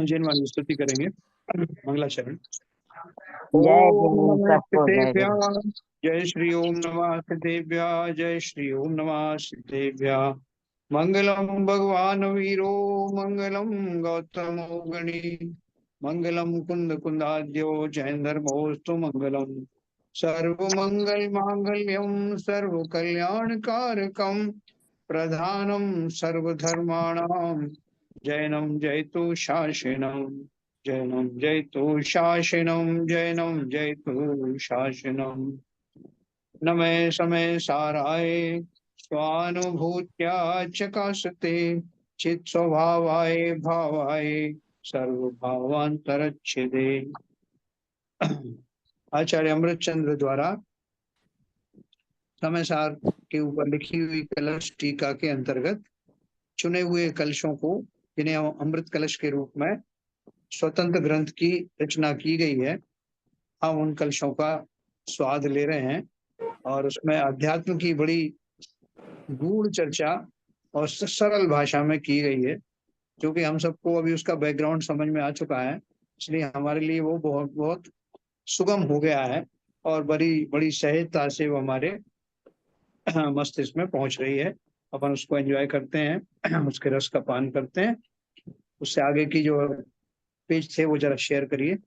जैन वाली स्तुति करेंगे, मंगलाचरण। जय ओम जय नमः सबको जय सिद्धेभ्यः, जय श्री ओम नमः सिद्धेभ्यः, जय श्री ओम नमः सिद्धेभ्यः। मंगलम भगवान वीरो, मंगलम गौतमो गणी, मंगलम कुंद कुंदाद्यो जैनधर्मोस्तु मंगलम। सर्वमंगल मांगल्यम सर्व कल्याणकारकम, प्रधानम सर्वधर्माणाम जैनम जयतु शासनम, जैनम जयतु शासनम, जैनम जयतु शासनम। नमे समय साराय स्वानुभूत्या चकाशते, चित स्वभावाय भावाय सर्वभावांतरच्छेदे। आचार्य अमृतचंद्र द्वारा समय सार के ऊपर लिखी हुई कलश टीका के अंतर्गत चुने हुए कलशों को, जिन्हें अमृत कलश के रूप में स्वतंत्र ग्रंथ की रचना की गई है, हम उन कलशों का स्वाद ले रहे हैं। और उसमें अध्यात्म की बड़ी गूढ़ चर्चा और सरल भाषा में की गई है, क्योंकि हम सबको अभी उसका बैकग्राउंड समझ में आ चुका है, इसलिए हमारे लिए वो बहुत बहुत सुगम हो गया है और बड़ी बड़ी सहजता से वो हमारे मस्तिष्क में पहुंच रही है। अपन उसको एंजॉय करते हैं, उसके रस का पान करते हैं। उससे आगे की जो पेज थे वो जरा शेयर करिए।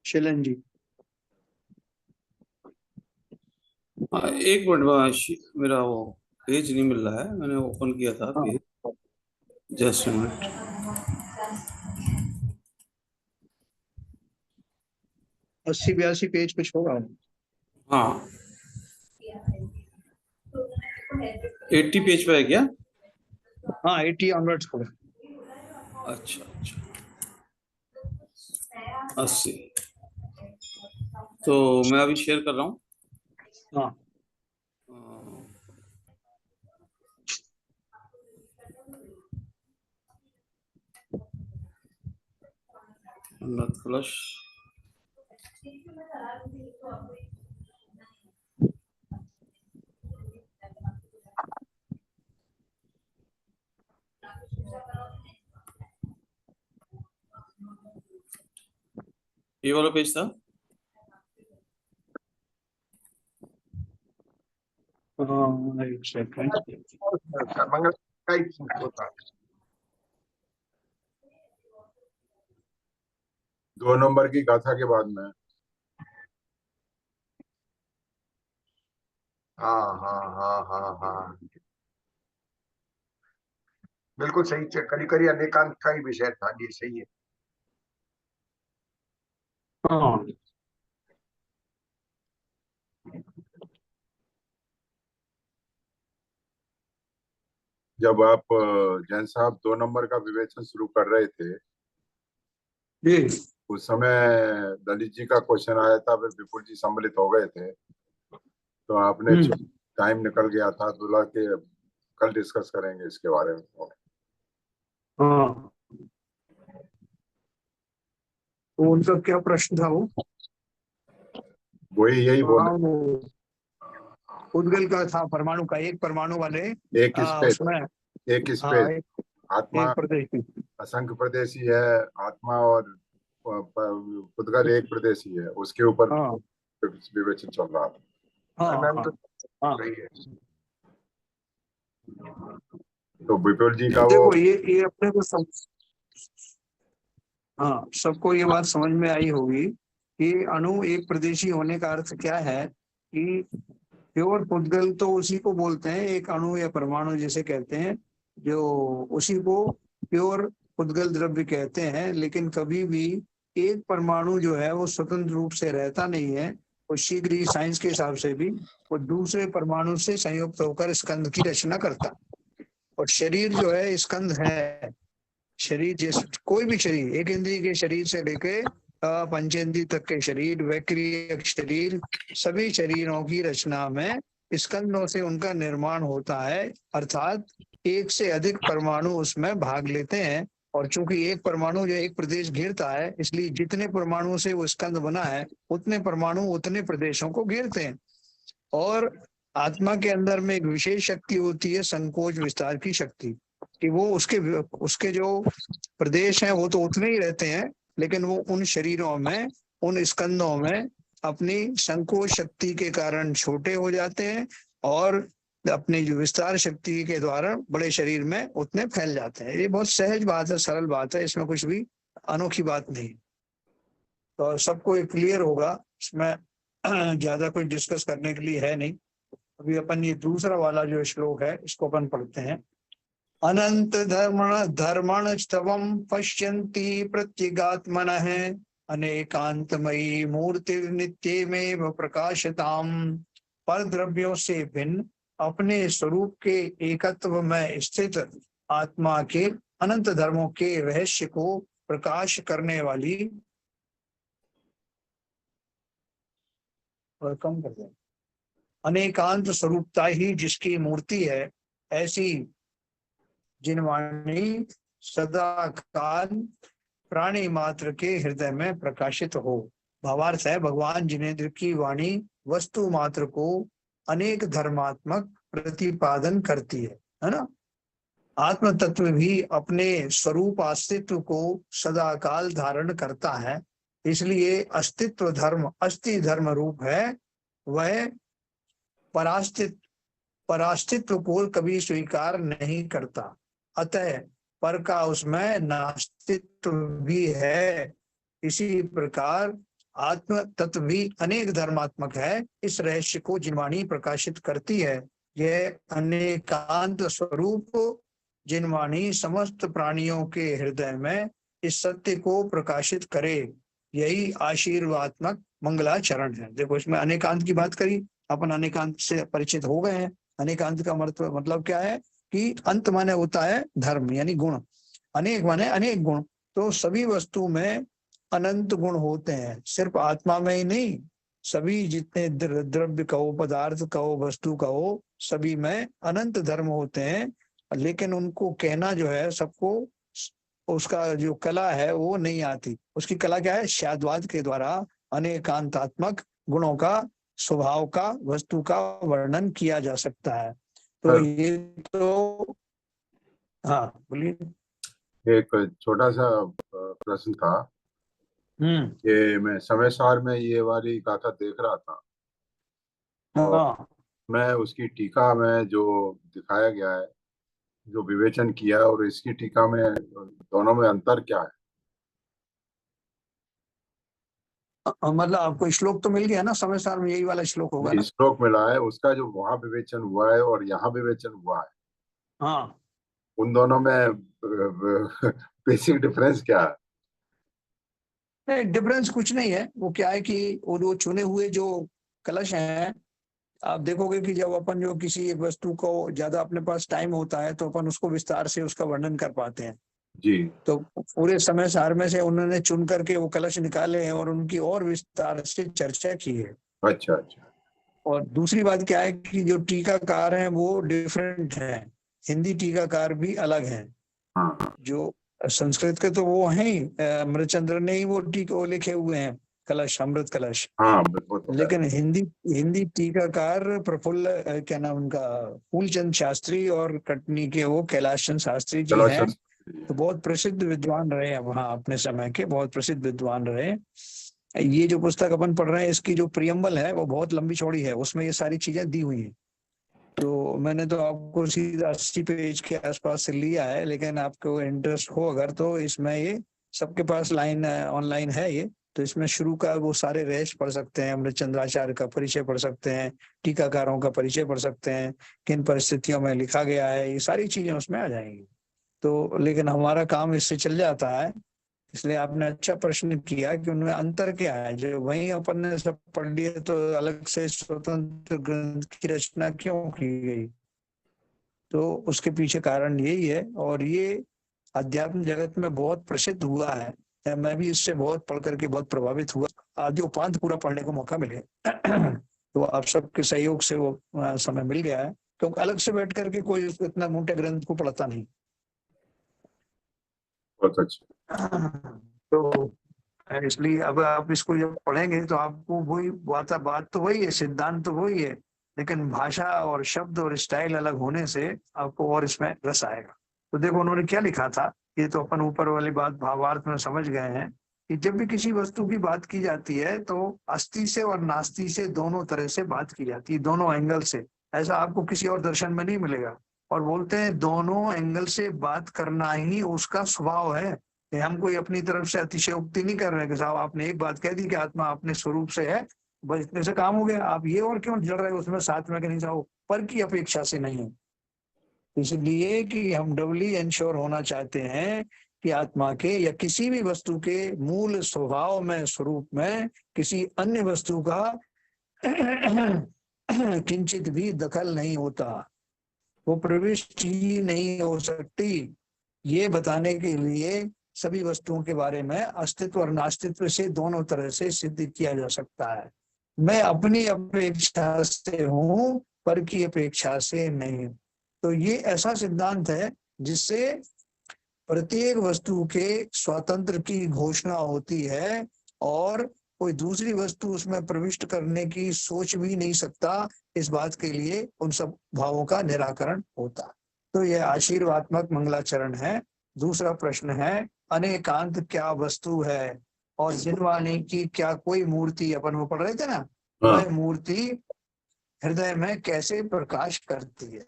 शिलन जी। एक मिनट, मेरा वो पेज नहीं मिल रहा है, मैंने ओपन किया था पेज, जस्ट मिनट। 80-82 पेज कुछ होगा। हाँ, 80 पेज पे है क्या? हाँ, 80 ऑनवर्ड्स होगा। अच्छा अच्छा, 80। तो मैं अभी शेयर कर रहा हूँ। हाँ, अमृत कलश। ये वाला पेज था। एक सेकंड। दो नंबर की गाथा के बाद में। हाँ हाँ हाँ हाँ हाँ, बिल्कुल सही। करी करी अनेकांत का ही विषय था, ये सही है। हाँ, जब आप जैन साहब 2 नंबर का विवेचन शुरू कर रहे थे, जी, उस समय दलित जी का क्वेश्चन आया था, फिर विपुल जी सम्मिलित हो गए थे, तो आपने टाइम निकल गया था, बोला कि कल डिस्कस करेंगे इसके बारे में। हाँ, तो उनका क्या प्रश्न था? वो वही यही बोल वो उद्गल का था, परमाणु का, एक परमाणु वाले एक स्पेस, उसमें एक स्पेस। आत्मा एक प्रदेश असंख्य प्रदेशी है, आत्मा और उद्गल एक प्रदेशी है, उसके ऊपर विवेचन चल रहा था। तो विपुल जी का देखो, वो ये अपने को हाँ, सबको ये बात समझ में आई होगी कि अणु एक प्रदेशी होने का अर्थ क्या है, कि प्योर पुद्गल तो उसी को बोलते हैं, एक अणु या परमाणु जिसे कहते हैं, जो उसी को प्योर पुद्गल द्रव्य कहते हैं। लेकिन कभी भी एक परमाणु जो है वो स्वतंत्र रूप से रहता नहीं है, वो शीघ्र ही साइंस के हिसाब से भी वो दूसरे परमाणु से संयुक्त होकर स्कंध की रचना करता। और शरीर जो है स्कंध है। शरीर जैसे कोई भी शरीर, एक इंद्रिय के शरीर से लेके पंचेंद्रिय तक के शरीर, वैक्रिय शरीर, सभी शरीरों की रचना में स्कंदों से उनका निर्माण होता है, अर्थात एक से अधिक परमाणु उसमें भाग लेते हैं और चूंकि एक परमाणु जो एक प्रदेश घेरता है, इसलिए जितने परमाणु से वो स्कंद बना है उतने परमाणु उतने प्रदेशों को घेरते हैं। और आत्मा के अंदर में एक विशेष शक्ति होती है, संकोच विस्तार की शक्ति, कि वो उसके उसके जो प्रदेश हैं वो तो उतने ही रहते हैं, लेकिन वो उन शरीरों में, उन स्कंदों में अपनी संकोच शक्ति के कारण छोटे हो जाते हैं और अपनी जो विस्तार शक्ति के द्वारा बड़े शरीर में उतने फैल जाते हैं। ये बहुत सहज बात है, सरल बात है, इसमें कुछ भी अनोखी बात नहीं। तो सबको ये क्लियर होगा, इसमें ज्यादा कुछ डिस्कस करने के लिए है नहीं। अभी अपन ये दूसरा वाला जो श्लोक है इसको अपन पढ़ते हैं। अनंत धर्मण स्तवम पश्यन्ति प्रत्यगात्मनः अनेकांतमयी मूर्ति नित्यमेव प्रकाशताम। पर द्रव्यों से भिन्न अपने स्वरूप के एकत्व में स्थित आत्मा के अनंत धर्मों के रहस्य को प्रकाश करने वाली, और कम कर दें, अनेकांत स्वरूपता ही जिसकी मूर्ति है, ऐसी जिनवाणी सदा काल प्राणी मात्र के हृदय में प्रकाशित हो। भावार्थ है, भगवान जिनेन्द्र की वाणी वस्तु मात्र को अनेक धर्मात्मक प्रतिपादन करती है ना। आत्म तत्व भी अपने स्वरूप अस्तित्व को सदा काल धारण करता है, इसलिए अस्तित्व धर्म अस्थि धर्म रूप है। वह परास्तित्व को कभी स्वीकार नहीं करता, अतः पर का उसमें नास्तित्व भी है। इसी प्रकार आत्म तत्व भी अनेक धर्मात्मक है। इस रहस्य को जिनवाणी प्रकाशित करती है। यह अनेकांत स्वरूप जिनवाणी समस्त प्राणियों के हृदय में इस सत्य को प्रकाशित करे, यही आशीर्वात्मक मंगलाचरण है। देखो, इसमें अनेकांत की बात करी, अपन अनेकांत से परिचित हो गए हैं। अनेकांत का मतलब क्या है कि अंत माने होता है धर्म यानी गुण, अनेक माने अनेक गुण। तो सभी वस्तु में अनंत गुण होते हैं, सिर्फ आत्मा में ही नहीं, सभी जितने द्रव्य कहो, पदार्थ कहो, वस्तु कहो, सभी में अनंत धर्म होते हैं। लेकिन उनको कहना जो है, सबको उसका जो कला है वो नहीं आती। उसकी कला क्या है? शाद्वाद के द्वारा अनेकांतात्मक गुणों का, स्वभाव का, वस्तु का वर्णन किया जा सकता है। तो ये तो हाँ बोलिए। एक छोटा सा प्रश्न था कि मैं समय सार में ये वाली गाथा देख रहा था, और मैं उसकी टीका में जो दिखाया गया है, जो विवेचन किया है, और इसकी टीका में दोनों में अंतर क्या है? मतलब आपको श्लोक तो मिल गया ना, समय सार में यही वाला श्लोक होगा ना? श्लोक मिला है, उसका जो वहां विवेचन हुआ है और यहाँ विवेचन हुआ है, हाँ, उन दोनों में बेसिक डिफरेंस क्या है? नहीं, डिफरेंस कुछ नहीं है। वो क्या है कि वो चुने हुए जो कलश हैं, आप देखोगे कि जब अपन जो किसी एक वस्तु को ज्यादा अपने पास टाइम होता है तो अपन उसको विस्तार से उसका वर्णन कर पाते हैं जी। तो पूरे समय सार में से उन्होंने चुन करके वो कलश निकाले हैं और उनकी और विस्तार से चर्चा की है। अच्छा अच्छा। और दूसरी बात क्या है कि जो टीकाकार हैं वो डिफरेंट हैं, हिंदी टीकाकार भी अलग हैं। हाँ। जो संस्कृत के तो वो हैं, अमृतचंद्र ने ही वो टीका लिखे हुए हैं, कलश, अमृत कलश। हाँ, लेकिन हिंदी टीकाकार प्रफुल्ल, क्या नाम उनका, फूलचंद शास्त्री, और कटनी के वो कैलाश चंद शास्त्री जी हैं। तो बहुत प्रसिद्ध विद्वान रहे हैं वहाँ, अपने समय के बहुत प्रसिद्ध विद्वान रहे। ये जो पुस्तक अपन पढ़ रहे हैं, इसकी जो प्रियम्बल है वो बहुत लंबी चौड़ी है, उसमें ये सारी चीजें दी हुई हैं। तो मैंने तो आपको सीधा 80 पेज के आसपास से लिया है, लेकिन आपको इंटरेस्ट हो अगर तो इसमें ये सबके पास लाइन ऑनलाइन है ये, तो इसमें शुरू का वो सारे रहस्य पढ़ सकते हैं, अमृतचंद्राचार्य का परिचय पढ़ सकते हैं, टीकाकारों का परिचय पढ़ सकते हैं, किन परिस्थितियों में लिखा गया है, ये सारी चीजें उसमें आ जाएंगी। तो लेकिन हमारा काम इससे चल जाता है, इसलिए आपने अच्छा प्रश्न किया कि उनमें अंतर क्या है। जो वहीं अपन ने सब पढ़ लिया तो अलग से स्वतंत्र ग्रंथ की रचना क्यों की गई? तो उसके पीछे कारण यही है, और ये अध्यात्म जगत में बहुत प्रसिद्ध हुआ है। मैं भी इससे बहुत पढ़ करके बहुत प्रभावित हुआ। आदि उपांत पूरा पढ़ने को मौका मिले तो आप सबके सहयोग से वो समय मिल गया है, क्योंकि अलग से बैठ करके कोई इतना मोटे ग्रंथ को पढ़ता नहीं। बहुत अच्छा। तो इसलिए अब आप इसको जब पढ़ेंगे तो आपको वही बात तो वही है, सिद्धांत तो वही है, लेकिन भाषा और शब्द और स्टाइल अलग होने से आपको और इसमें रस आएगा। तो देखो उन्होंने क्या लिखा था, ये तो अपन ऊपर वाली बात भावार्थ में समझ गए हैं कि जब भी किसी वस्तु की बात की जाती है तो अस्थि से और नास्ति से दोनों तरह से बात की जाती है, दोनों एंगल से। ऐसा आपको किसी और दर्शन में नहीं मिलेगा। और बोलते हैं दोनों एंगल से बात करना ही उसका स्वभाव है। कि हम कोई अपनी तरफ से अतिशयोक्ति नहीं कर रहे कि साहब आपने एक बात कह दी कि आत्मा अपने स्वरूप से है, बस इतने से काम हो गया, आप ये और क्यों जड़ रहे हो उसमें साथ में कि नहीं चाहो, पर की अपेक्षा से नहीं है। इसलिए कि हम डबली इंश्योर होना चाहते हैं कि आत्मा के या किसी भी वस्तु के मूल स्वभाव में, स्वरूप में किसी अन्य वस्तु का किंचित भी दखल नहीं होता, वो प्रविष्टि ही नहीं हो सकती। ये बताने के लिए सभी वस्तुओं के बारे में अस्तित्व और नास्तित्व से दोनों तरह से सिद्ध किया जा सकता है। मैं अपनी अपेक्षा से हूं, पर की अपेक्षा से नहीं। तो ये ऐसा सिद्धांत है जिससे प्रत्येक वस्तु के स्वातंत्र की घोषणा होती है और कोई दूसरी वस्तु उसमें प्रविष्ट करने की सोच भी नहीं सकता। इस बात के लिए उन सब भावों का निराकरण होता। तो यह आशीर्वात्मक मंगलाचरण है। दूसरा प्रश्न है, अनेकांत क्या वस्तु है और जिनवाणी की क्या कोई मूर्ति, अपन वो पढ़ रहे थे ना, वह मूर्ति हृदय में कैसे प्रकाश करती है।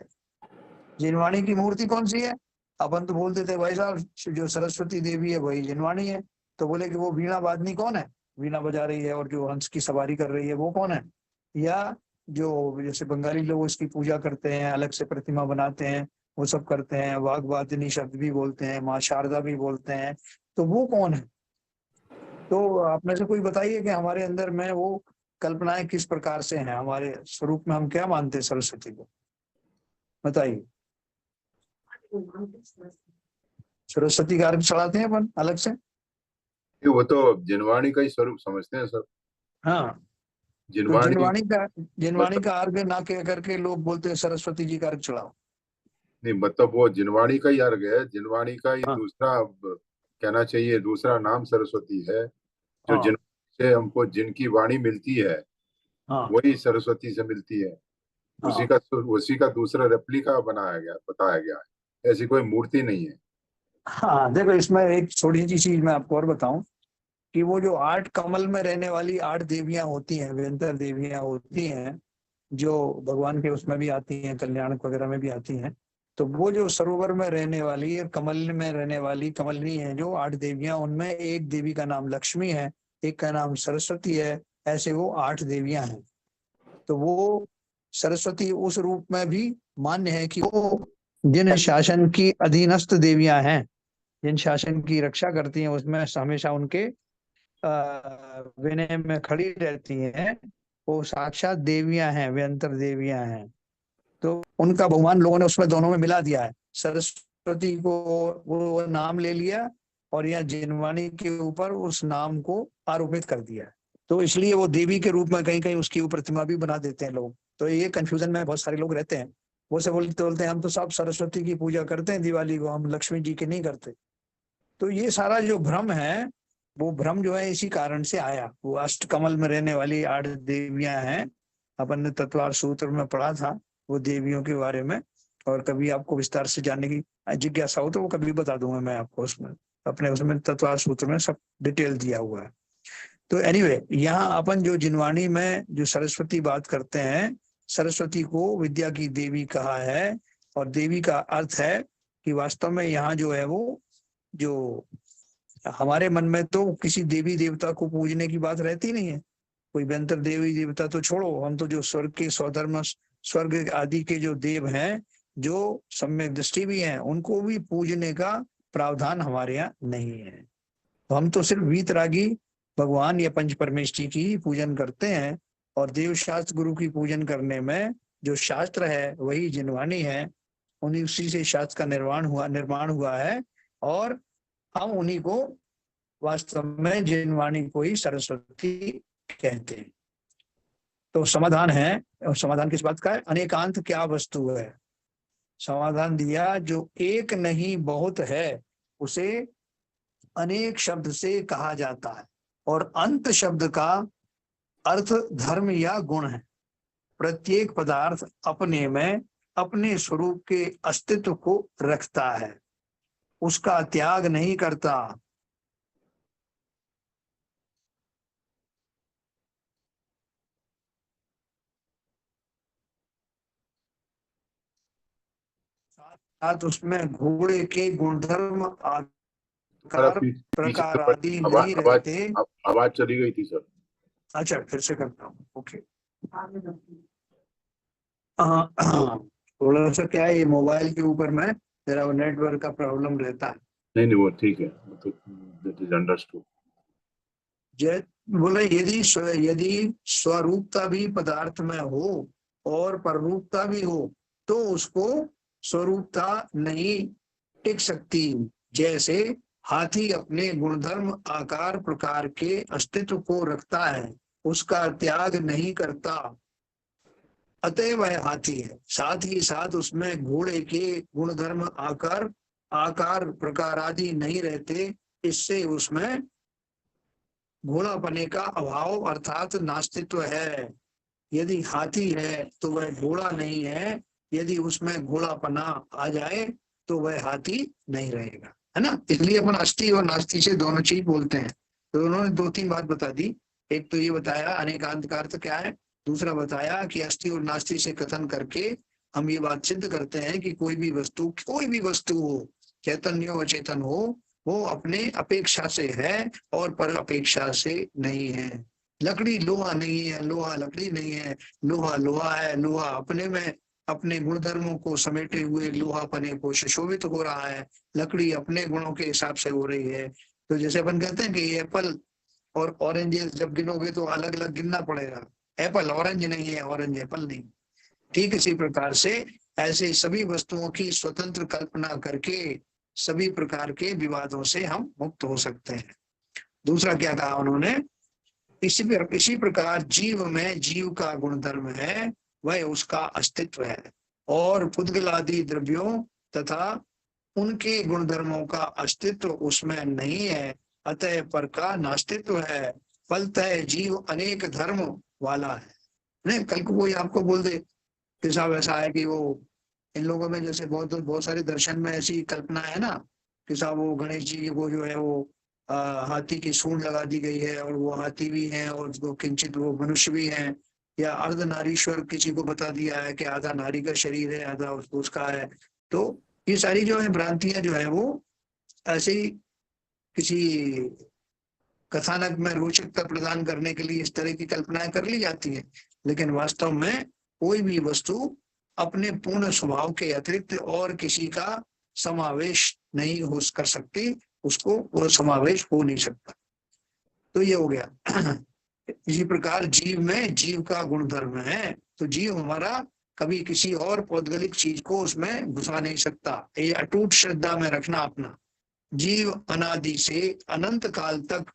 जिनवाणी की मूर्ति कौन सी है? अपन तो बोलते थे भाई साहब जो सरस्वती देवी है वही जिनवाणी है। तो बोले कि वो वीणा वादनी कौन है, वीणा बजा रही है और जो हंस की सवारी कर रही है वो कौन है? या जो जैसे बंगाली लोग इसकी पूजा करते हैं, अलग से प्रतिमा बनाते हैं, वो सब करते हैं, वाग्वादिनी शब्द भी बोलते हैं, माँ शारदा भी बोलते हैं, तो वो कौन है? तो आप में से कोई बताइए कि हमारे अंदर में वो कल्पनाएं किस प्रकार से हैं, हमारे स्वरूप में हम क्या मानते हैं सरस्वती को, बताइए। सरस्वती का अर्घ चढ़ाते हैं अपन अलग से, वो तो जिनवाणी का ही स्वरूप समझते हैं सर। हाँ। तो जिनवाणी जिनवाणी का अर्घ ना कह करके लोग बोलते हैं सरस्वती जी का अर्घ चढ़ाओ। नहीं, मतलब वो जिनवाणी का ही अर्घ है, जिनवाणी का ही हाँ दूसरा कहना चाहिए, दूसरा नाम सरस्वती है। जो हाँ जिन से हमको जिनकी वाणी मिलती है हाँ वही सरस्वती से मिलती है। हाँ उसी का दूसरा रेप्लिका बताया गया है। ऐसी कोई मूर्ति नहीं है। हाँ। देखो इसमें एक छोटी सी चीज मैं आपको और बताऊं कि वो जो 8 कमल में रहने वाली 8 देवियां होती हैं, व्यंतर देवियां होती हैं, जो भगवान के उसमें भी आती हैं, कल्याण वगैरह में भी आती हैं। तो वो जो सरोवर में रहने वाली और कमल में रहने वाली कमलनी है, जो 8 देवियां, उनमें एक देवी का नाम लक्ष्मी है, एक का नाम सरस्वती है, ऐसे वो 8 देवियां हैं। तो वो सरस्वती उस रूप में भी मान्य है कि वो जिन शासन की अधीनस्थ देवियां हैं, जिन शासन की रक्षा करती हैं, उसमें हमेशा उनके विनय में खड़ी रहती हैं, वो साक्षात देवियां हैं, व्यंतर देवियां हैं। तो उनका बहुमान लोगों ने उसमें दोनों में मिला दिया है। सरस्वती को वो नाम ले लिया और यहाँ जिनवाणी के ऊपर उस नाम को आरोपित कर दिया है। तो इसलिए वो देवी के रूप में कहीं कहीं उसकी प्रतिमा भी बना देते हैं लोग। तो ये कंफ्यूजन में बहुत सारे लोग रहते हैं। वो से बोलते हैं हम तो सब सरस्वती की पूजा करते हैं दिवाली को, हम लक्ष्मी जी की नहीं करते। तो ये सारा जो भ्रम है, वो भ्रम जो है इसी कारण से आया। वो अष्टकमल में रहने वाली 8 देवियां हैं। अपन ने तत्वार सूत्र में पढ़ा था वो देवियों के बारे में, और कभी आपको विस्तार से जानने की जिज्ञासा हो तो वो कभी बता दूंगा मैं आपको। उसमें अपने उसमें तत्वार सूत्र में सब डिटेल दिया हुआ है। तो एनीवे यहाँ अपन जो जिनवाणी में जो सरस्वती बात करते हैं, सरस्वती को विद्या की देवी कहा है। और देवी का अर्थ है कि वास्तव में यहाँ जो है वो, जो हमारे मन में तो किसी देवी देवता को पूजने की बात रहती नहीं है। कोई व्यंतर देवी देवता तो छोड़ो, हम तो जो स्वर्ग के स्वधर्म, स्वर्ग आदि के जो देव हैं, जो सम्यक दृष्टि भी हैं, उनको भी पूजने का प्रावधान हमारे यहाँ नहीं है। तो हम तो सिर्फ वीतरागी भगवान या पंच परमेष्ठी की ही पूजन करते हैं। और देव शास्त्र गुरु की पूजन करने में जो शास्त्र है वही जिनवाणी है, उन्हीं उसी से शास्त्र का निर्माण हुआ है। और हम उन्हीं को वास्तव में जिनवाणी को ही सरस्वती कहते हैं। तो समाधान है, और समाधान किस बात का है? अनेकांत क्या वस्तु है। समाधान दिया, जो एक नहीं बहुत है, उसे अनेक शब्द से कहा जाता है और अंत शब्द का अर्थ धर्म या गुण है। प्रत्येक पदार्थ अपने में अपने स्वरूप के अस्तित्व को रखता है, उसका त्याग नहीं करता। साथ उसमें घोड़े के गुणधर्म, तुम्हारा आकार, पीछे प्रकार से आदि नहीं रहते। आवाज चली गई थी सर। अच्छा, फिर से करता हूँ। ओके। हाँ, थोड़ा सा क्या है, ये मोबाइल के ऊपर में जरा नेटवर्क का प्रॉब्लम रहता है। नहीं नहीं, वो ठीक है, तो दैट इज अंडरस्टूड। बोले यदि स्वरूपता भी पदार्थ में हो और पररूपता भी हो तो उसको स्वरूपता नहीं टिक सकती। जैसे हाथी अपने गुणधर्म, आकार, प्रकार के अस्तित्व को रखता है, उसका त्याग नहीं करता, अतः वह हाथी है। साथ ही साथ उसमें घोड़े के गुणधर्म, आकार, प्रकार आदि नहीं रहते, इससे उसमें घोड़ापने का अभाव अर्थात नास्तित्व है। यदि हाथी है तो वह घोड़ा नहीं है, यदि उसमें घोड़ापना आ जाए तो वह हाथी नहीं रहेगा, है ना। इसलिए अपन अस्थि और नास्ति से दोनों चीज बोलते हैं। तो उन्होंने दो तीन बात बता दी। एक तो ये बताया अनेकांत का अर्थ क्या है, दूसरा बताया कि अस्थि और नास्ति से कथन करके हम ये बात सिद्ध करते हैं कि कोई भी वस्तु हो, चैतन्य हो अचेतन हो, वो अपने अपेक्षा से है और पर अपेक्षा से नहीं है। लकड़ी लोहा नहीं है, लोहा लकड़ी नहीं है, लोहा लोहा है। लोहा अपने में अपने गुणधर्मों को समेटे हुए लोहापने को सुशोभित हो रहा है, लकड़ी अपने गुणों के हिसाब से हो रही है। तो जैसे अपन कहते हैं कि ये एप्पल और ऑरेंज जब गिनोगे तो अलग अलग गिनना पड़ेगा, एप्पल ऑरेंज नहीं है, ऑरेंज एप्पल नहीं। ठीक इसी प्रकार से ऐसे सभी वस्तुओं की स्वतंत्र कल्पना करके सभी प्रकार के विवादों से हम मुक्त हो सकते हैं। दूसरा क्या कहा उन्होंने, इसी प्रकार जीव में जीव का गुणधर्म है, वह उसका अस्तित्व है, और पुद्गल आदि द्रव्यों तथा उनके गुणधर्मों का अस्तित्व उसमें नहीं है, अतः पर का नास्तित्व है। फलतः जीव अनेक धर्म वाला है। नहीं, कल को कोई आपको बोल दे कि साहब ऐसा है कि वो इन लोगों में जैसे बहुत सारे दर्शन में ऐसी कल्पना है ना कि साहब वो गणेश जी को जो है वो हाथी की सूंड लगा दी गई है और वो हाथी भी हैं और वो किंचित वो मनुष्य भी हैं, या अर्धनारीश्वर किसी को बता दिया है कि आधा नारी का शरीर है, आधा उसका है। तो ये सारी जो है भ्रांतियां जो है वो ऐसे ही किसी कथानक में रोचकता प्रदान करने के लिए इस तरह की कल्पनाएं कर ली जाती है, लेकिन वास्तव में कोई भी वस्तु अपने पूर्ण स्वभाव के अतिरिक्त और किसी का समावेश नहीं हो कर सकती, उसको वो समावेश हो नहीं सकता। तो ये हो गया। इसी प्रकार जीव में जीव का गुणधर्म है, तो जीव हमारा कभी किसी और पौद्गलिक चीज को उसमें घुसा नहीं सकता। ये अटूट श्रद्धा में रखना अपना। जीव अनादि से अनंत काल तक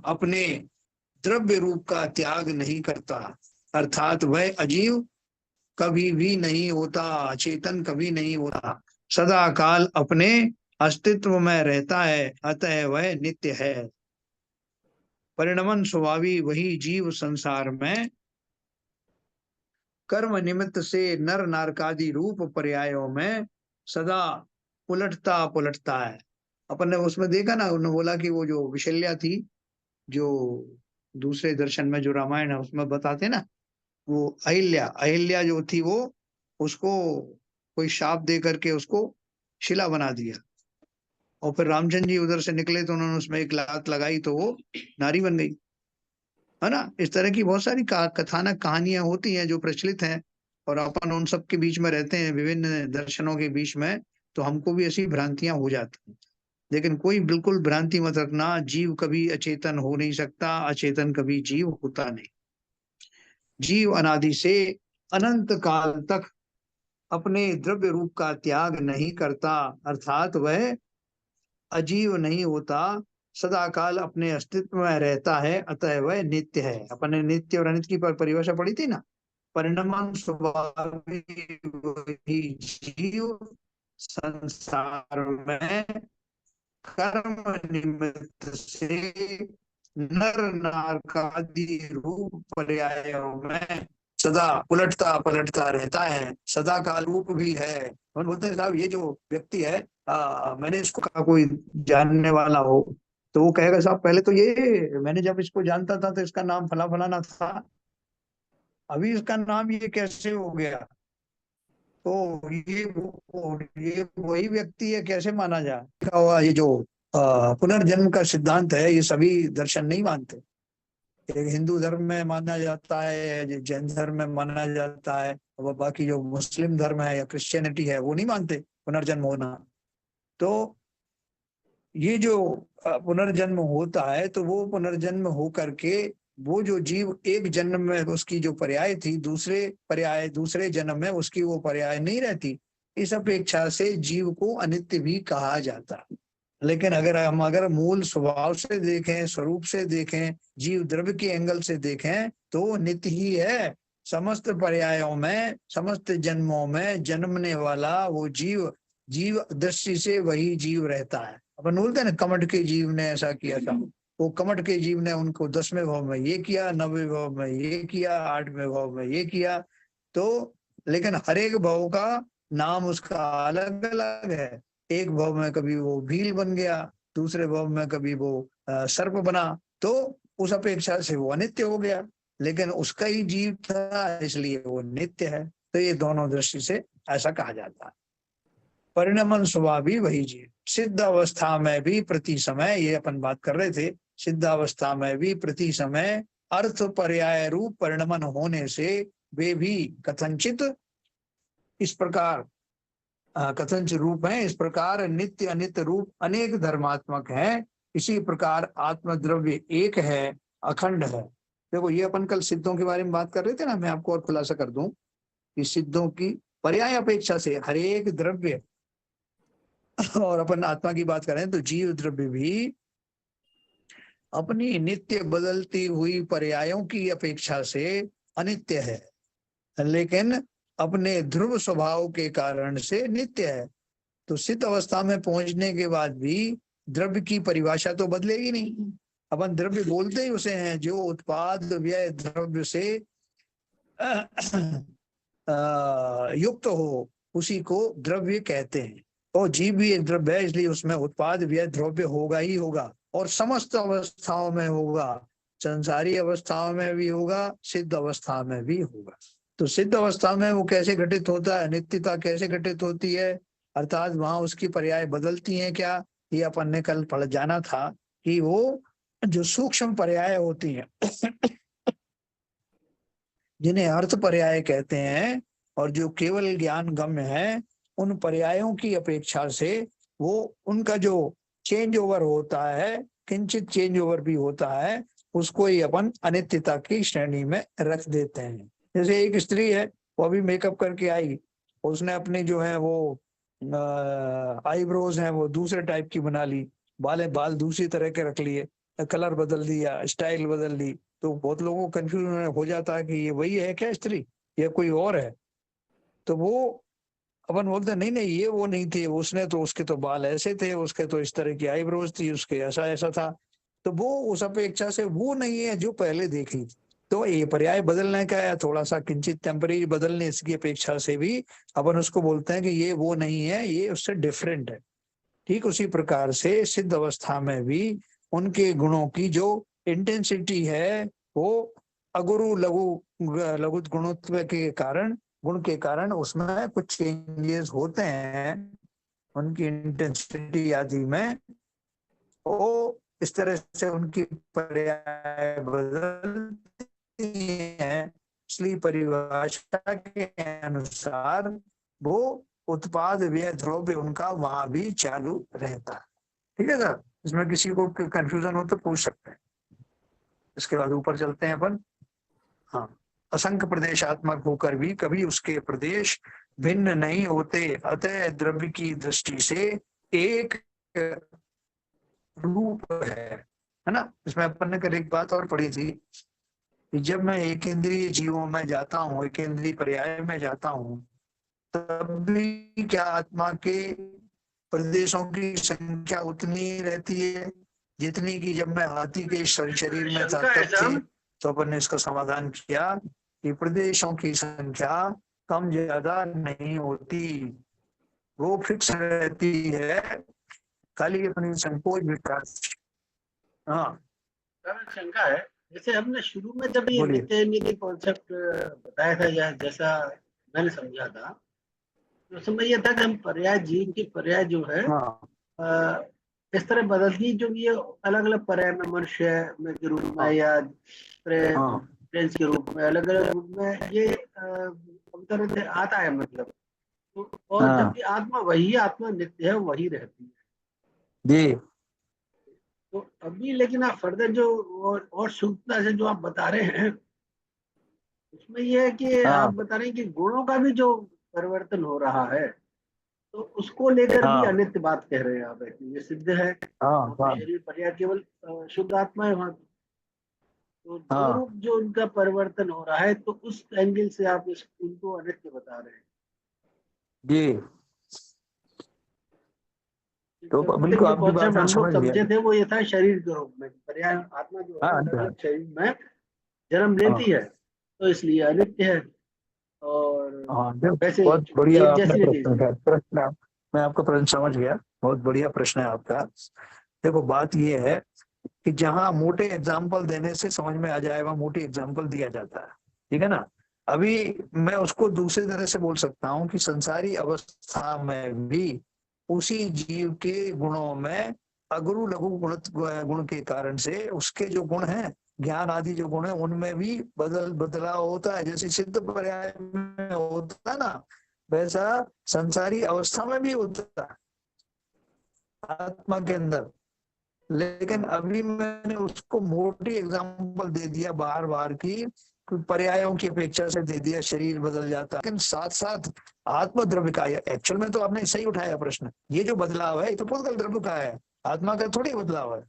अपने द्रव्य रूप का त्याग नहीं करता, अर्थात वह अजीव कभी भी नहीं होता, चेतन कभी नहीं होता, सदा काल अपने अस्तित्व में रहता है, अतः वह नित्य है। परिणमन स्वभावी वही जीव संसार में कर्म निमित्त से नर नारकादि रूप पर्यायों में सदा उलटता पुलटता है। अपन ने उसमें देखा ना, उन्होंने बोला कि वो जो विशल्या थी, जो दूसरे दर्शन में जो रामायण है उसमें बताते ना, वो अहिल्या जो थी वो, उसको कोई शाप दे करके उसको शिला बना दिया, और फिर रामचंद्र जी उधर से निकले तो उन्होंने उसमें एक लात लगाई तो वो नारी बन गई, है ना। इस तरह की बहुत सारी कथानक कहानियां होती हैं जो प्रचलित हैं, और अपन उन सब के बीच में रहते हैं, विभिन्न दर्शनों के बीच में, तो हमको भी ऐसी भ्रांतियां हो जाती हैं। लेकिन कोई बिल्कुल भ्रांति मत रखना, जीव कभी अचेतन हो नहीं सकता, अचेतन कभी जीव होता नहीं। जीव अनादि से अनंत काल तक अपने द्रव्य रूप का त्याग नहीं करता, अर्थात वह अजीव नहीं होता, सदा काल अपने अस्तित्व में रहता है, अतः वह नित्य है। अपन ने नित्य और अनित्य की परिभाषा पढ़ी थी ना। परिणमन स्वभावी वही जीव संसार में कर्म निमित्त से नर नारकादि रूप पर्यायों में सदा उलटता पलटता रहता है, सदा का रूप भी है। और बोलते हैं साहब ये जो व्यक्ति है, मैंने इसको कहा कोई जानने वाला हो तो वो कहेगा साहब पहले तो ये मैंने जब इसको जानता था तो इसका नाम फला फलाना था, अभी इसका नाम ये कैसे हो गया। तो ये वही व्यक्ति है, कैसे माना जाए। लिखा हुआ ये जो पुनर्जन्म का सिद्धांत है ये सभी दर्शन नहीं मानते। एक हिंदू धर्म में माना जाता है, जैन धर्म में माना जाता है, और बाकी जो मुस्लिम धर्म है या क्रिश्चियनिटी है वो नहीं मानते पुनर्जन्म होना। तो ये जो पुनर्जन्म होता है तो वो पुनर्जन्म हो करके वो जो जीव एक जन्म में उसकी जो पर्याय थी दूसरे जन्म में उसकी वो पर्याय नहीं रहती। इस अपेक्षा से जीव को अनित्य भी कहा जाता है। लेकिन अगर मूल स्वभाव से देखें, स्वरूप से देखें, जीव द्रव्य के एंगल से देखें तो नित्य ही है। समस्त पर्यायों में, समस्त जन्मों में जन्मने वाला वो जीव दृष्टि से वही जीव रहता है। अपन बोलते हैं ना कमट के जीव ने ऐसा किया था, वो कमट के जीव ने उनको 10वें भाव में ये किया, 90वें भाव में ये किया, 8वें भाव में ये किया। तो लेकिन हर एक भाव का नाम उसका अलग अलग है। एक भाव में कभी वो भील बन गया, दूसरे भाव में कभी वो सर्प बना, तो उस अपेक्षा से वो अनित्य हो गया, लेकिन उसका ही जीव था इसलिए वो नित्य है। तो ये दोनों दृष्टि से ऐसा कहा जाता है। परिणमन स्वभाव भी वही जीव, सिद्ध अवस्था में भी प्रति समय, ये अपन बात कर रहे थे, सिद्ध अवस्था में भी प्रति समय अर्थ पर्याय रूप परिणमन होने से वे भी कथनचित इस प्रकार कथनचित रूप है। इस प्रकार नित्य अनित्य रूप अनेक धर्मात्मक है। इसी प्रकार आत्मद्रव्य एक है, अखंड है। देखो ये अपन कल सिद्धों के बारे में बात कर रहे थे ना, मैं आपको और खुलासा कर दूं कि सिद्धों की पर्याय अपेक्षा से हर एक द्रव्य और अपन आत्मा की बात करें तो जीव द्रव्य भी अपनी नित्य बदलती हुई पर्यायों की अपेक्षा से अनित्य है, लेकिन अपने ध्रुव स्वभाव के कारण से नित्य है। तो सिद्ध अवस्था में पहुंचने के बाद भी द्रव्य की परिभाषा तो बदलेगी नहीं। अपन द्रव्य बोलते ही उसे हैं जो उत्पाद व्यय द्रव्य से युक्त हो, उसी को द्रव्य कहते हैं। और जीव भी एक द्रव्य है, इसलिए उसमें उत्पाद व्यय द्रव्य होगा ही होगा, और समस्त अवस्थाओं में होगा। संसारी अवस्थाओं में भी होगा, सिद्ध अवस्था में भी होगा। तो सिद्ध अवस्था में वो कैसे घटित होता है, नित्यता कैसे घटित होती है, अर्थात वहां उसकी पर्याय बदलती हैं क्या, ये अपन ने कल पढ़ जाना था कि वो जो सूक्ष्म पर्याय होती हैं जिन्हें अर्थ पर्याय कहते हैं, और जो केवल ज्ञान गम्य है, उन पर्यायों की अपेक्षा से वो उनका जो चेंज ओवर होता है, किंचित चेंज ओवर भी होता है, उसको ही अपन अनित्यता की श्रेणी में रख देते हैं। जैसे एक स्त्री है, वो अभी मेकअप करके आई, उसने अपनी जो है वो आईब्रोज हैं वो दूसरे टाइप की बना ली, बाल दूसरी तरह के रख लिए, कलर बदल दिया, स्टाइल बदल ली, तो बहुत लोगों को कंफ्यूजन हो जाता है कि ये वही है क्या स्त्री या कोई और है। तो वो अपन बोलते नहीं नहीं ये वो नहीं थी, उसने तो उसके तो बाल ऐसे थे, उसके तो इस तरह की आईब्रोज थी, उसके ऐसा ऐसा था, तो वो उस अपेक्षा से वो नहीं है जो पहले देखी थी। तो ये पर्याय बदलने का या थोड़ा सा किंचित टेम्परेरी बदलने इसकी अपेक्षा से भी अपन उसको बोलते हैं कि ये वो नहीं है, ये उससे डिफरेंट है। ठीक उसी प्रकार से सिद्ध अवस्था में भी उनके गुणों की जो इंटेंसिटी है वो अगुरु लघु गुणत्व के कारण, गुण के कारण उसमें कुछ चेंजेस होते हैं उनकी इंटेंसिटी आदि में। वो इस तरह से उनकी पर्याय बदलती है, इसलिए परिभाषा के अनुसार वो उत्पाद व्यय द्रव्य उनका वहां भी चालू रहता है। ठीक है सर, इसमें किसी को कंफ्यूजन हो तो पूछ सकते हैं। इसके बाद ऊपर चलते हैं अपन। हाँ, असंख्य प्रदेशात्मक होकर भी कभी उसके प्रदेश भिन्न नहीं होते, अतः द्रव्य की दृष्टि से एक रूप है ना। इसमें अपन ने कल एक बात और पढ़ी थी कि जब मैं एक इंद्रिय जीवों में जाता हूँ, एक इंद्रिय पर्याय में जाता हूँ, तब भी क्या आत्मा के प्रदेशों की संख्या उतनी रहती है जितनी की जब मैं हाथी के शरीर में था तब थी। तो अपन ने इसका समाधान किया कि प्रदेशों की संख्या कम ज्यादा नहीं होती, वो फिक्स रहती है, खाली अपनी संकोच विकास। हाँ शंका है, जैसे हमने शुरू में जब ये बोलिए। नित्य निधि कॉन्सेप्ट बताया था या जैसा मैंने समझा था, तो समय ये था कि हम पर्याय जीव की पर्याय जो है हाँ इस तरह बदलती, जो ये अलग अलग पर्याय में मनुष्य में के रूप में या हाँ प्रिंस के रूप में अलग अलग रूप में ये अवतरित आता है, मतलब तो, और हाँ जबकि आत्मा वही आत्मा नित्य है, वही रहती है। जी तो अभी लेकिन आप फर्दर जो और सूक्ष्मता से जो आप बता रहे हैं, उसमें ये है कि आप हाँ बता रहे हैं कि गुणों का भी जो परिवर्तन हो रहा है, तो उसको लेकर भी हाँ अनित्य बात कह रहे हैं आप, है कि ये सिद्ध है। हाँ वहाँ पे हाँ शरीर पर्याय केवल शुद्ध आत्मा है वहाँ पे। तो दो हाँ रूप जो उनका परिवर्तन हो रहा है, तो उस एंगल से आप उनको अनित्य बता रहे हैं। जी। तो शुरू तक बिल्कुल जो आपकी बात कॉन्सेप्ट मैं हम लोग समझ गया। समझे थे वो ये था शरीर के रूप में, पर्याय आत्मा जो है हाँ अलग हाँ अलग शरीर में जन्म लेती है, तो इसलिए अनित्य है। और हाँ वैसे बहुत बढ़िया एक आपने जैसी नहीं थी प्रश्न इसलिए। किया। प्रश्न मैं आपका प्रश्न समझ गया, बहुत बढ़िया प्रश्न है आपका। देखो बात ये है कि जहां मोटे एग्जाम्पल देने से समझ में आ जाएगा, मोटे एग्जाम्पल दिया जाता है, ठीक है ना। अभी मैं उसको दूसरी तरह से बोल सकता हूँ कि संसारी अवस्था में भी उसी जीव के गुणों में अगुरु लघु गुण के कारण से उसके जो गुण हैं, ज्ञान आदि जो गुण है, उनमें भी बदलाव होता है। जैसे सिद्ध पर्याय में होता है ना, वैसा संसारी अवस्था में भी होता है आत्मा के अंदर। लेकिन अभी मैंने उसको मोटी एग्जांपल दे दिया बार बार की, पर्यायों की अपेक्षा से दे दिया, शरीर बदल जाता है। लेकिन साथ साथ आत्म द्रव्य का, एक्चुअल में तो आपने सही उठाया प्रश्न, ये जो बदलाव है ये तो पुद्गल द्रव्य का है, आत्मा का थोड़ी बदलाव है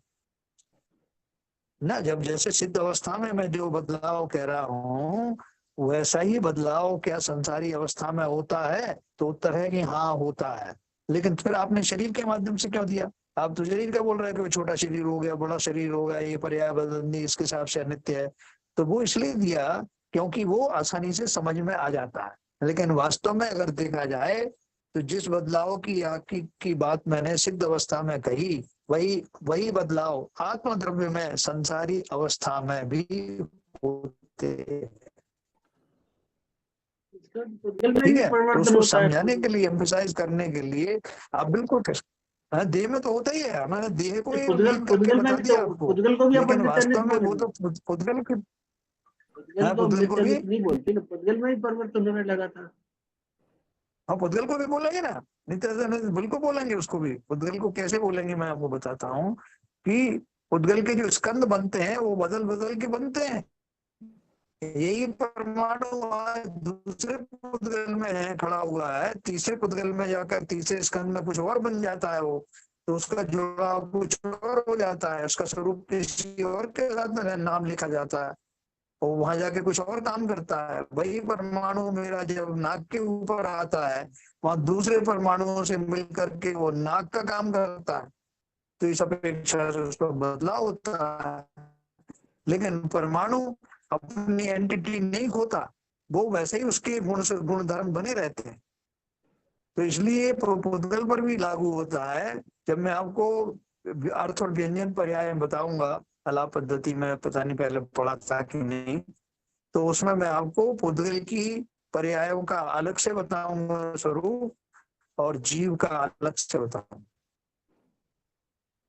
ना। जब जैसे सिद्ध अवस्था में मैं जो बदलाव कह रहा हूँ, वैसा ही बदलाव क्या संसारी अवस्था में होता है? तो उत्तर है कि हाँ होता है। लेकिन फिर आपने शरीर के माध्यम से क्यों दिया? आप तो शरीर का बोल रहे हैं कि छोटा शरीर हो गया, बड़ा शरीर हो गया, ये पर्याय बदलनी इसके हिसाब से अनित्य है। तो वो इसलिए दिया क्योंकि वो आसानी से समझ में आ जाता है। लेकिन वास्तव में अगर देखा जाए तो जिस बदलाव की बात मैंने सिद्ध अवस्था में कही, वही वही बदलाव आत्म द्रव्य में संसारी अवस्था में भी होते हैं। पुद्गल में ठीक भी है, तो परिवर्तन उसको होता है। समझाने के लिए, एम्फेसाइज करने के लिए आप बिल्कुल देह में तो होता ही है, मैंने देह को ही पुद्गल मीन करके पुद्गल में बता भी तो, दिया आपको। पुद्गल को भी अपन लेकिन नित्य वास्तव में वो बोलेंगे। तो पुद्गल के, पुद्गल तो हम पुद्गल को नित्य भी, नहीं बोलते ना, पुद्गल में ही परिवर्तन होने लगा था। हाँ पुद्गल को भी बोलेंगे ना, नित्य बिल्कुल बोलेंगे उसको भी। पुद्गल को कैसे बोलेंगे मैं आपको बताता हूँ कि पुद्गल के जो स्कंद बनते हैं वो बदल बदल के बनते हैं। यही परमाणु आज दूसरे पुद्गल में है, खड़ा हुआ है, तीसरे पुद्गल में जाकर तीसरे स्कंद में कुछ और बन जाता है वो, तो उसका जुड़ाव कुछ और हो जाता है, उसका स्वरूप किसी और के साथ में नाम लिखा जाता है, और वहां जाके कुछ और काम करता है। वही परमाणु मेरा जब नाक के ऊपर आता है, वहां दूसरे परमाणुओं से मिलकर के वो नाक का काम करता है, तो इस अपेक्षा से उसका बदलाव होता है। लेकिन परमाणु अपनी एंटिटी नहीं खोता, वो वैसे ही उसके गुण से गुण धर्म बने रहते हैं। तो इसलिए पुद्गल पर भी लागू होता है। जब मैं आपको अर्थ और व्यंजन पर्याय बताऊंगा अलाप पद्धति में, पता नहीं पहले पढ़ा था कि नहीं, तो उसमें मैं आपको पुद्गल की पर्यायों का अलग से बताऊंगा स्वरूप, और जीव का अलग से बताऊंगा।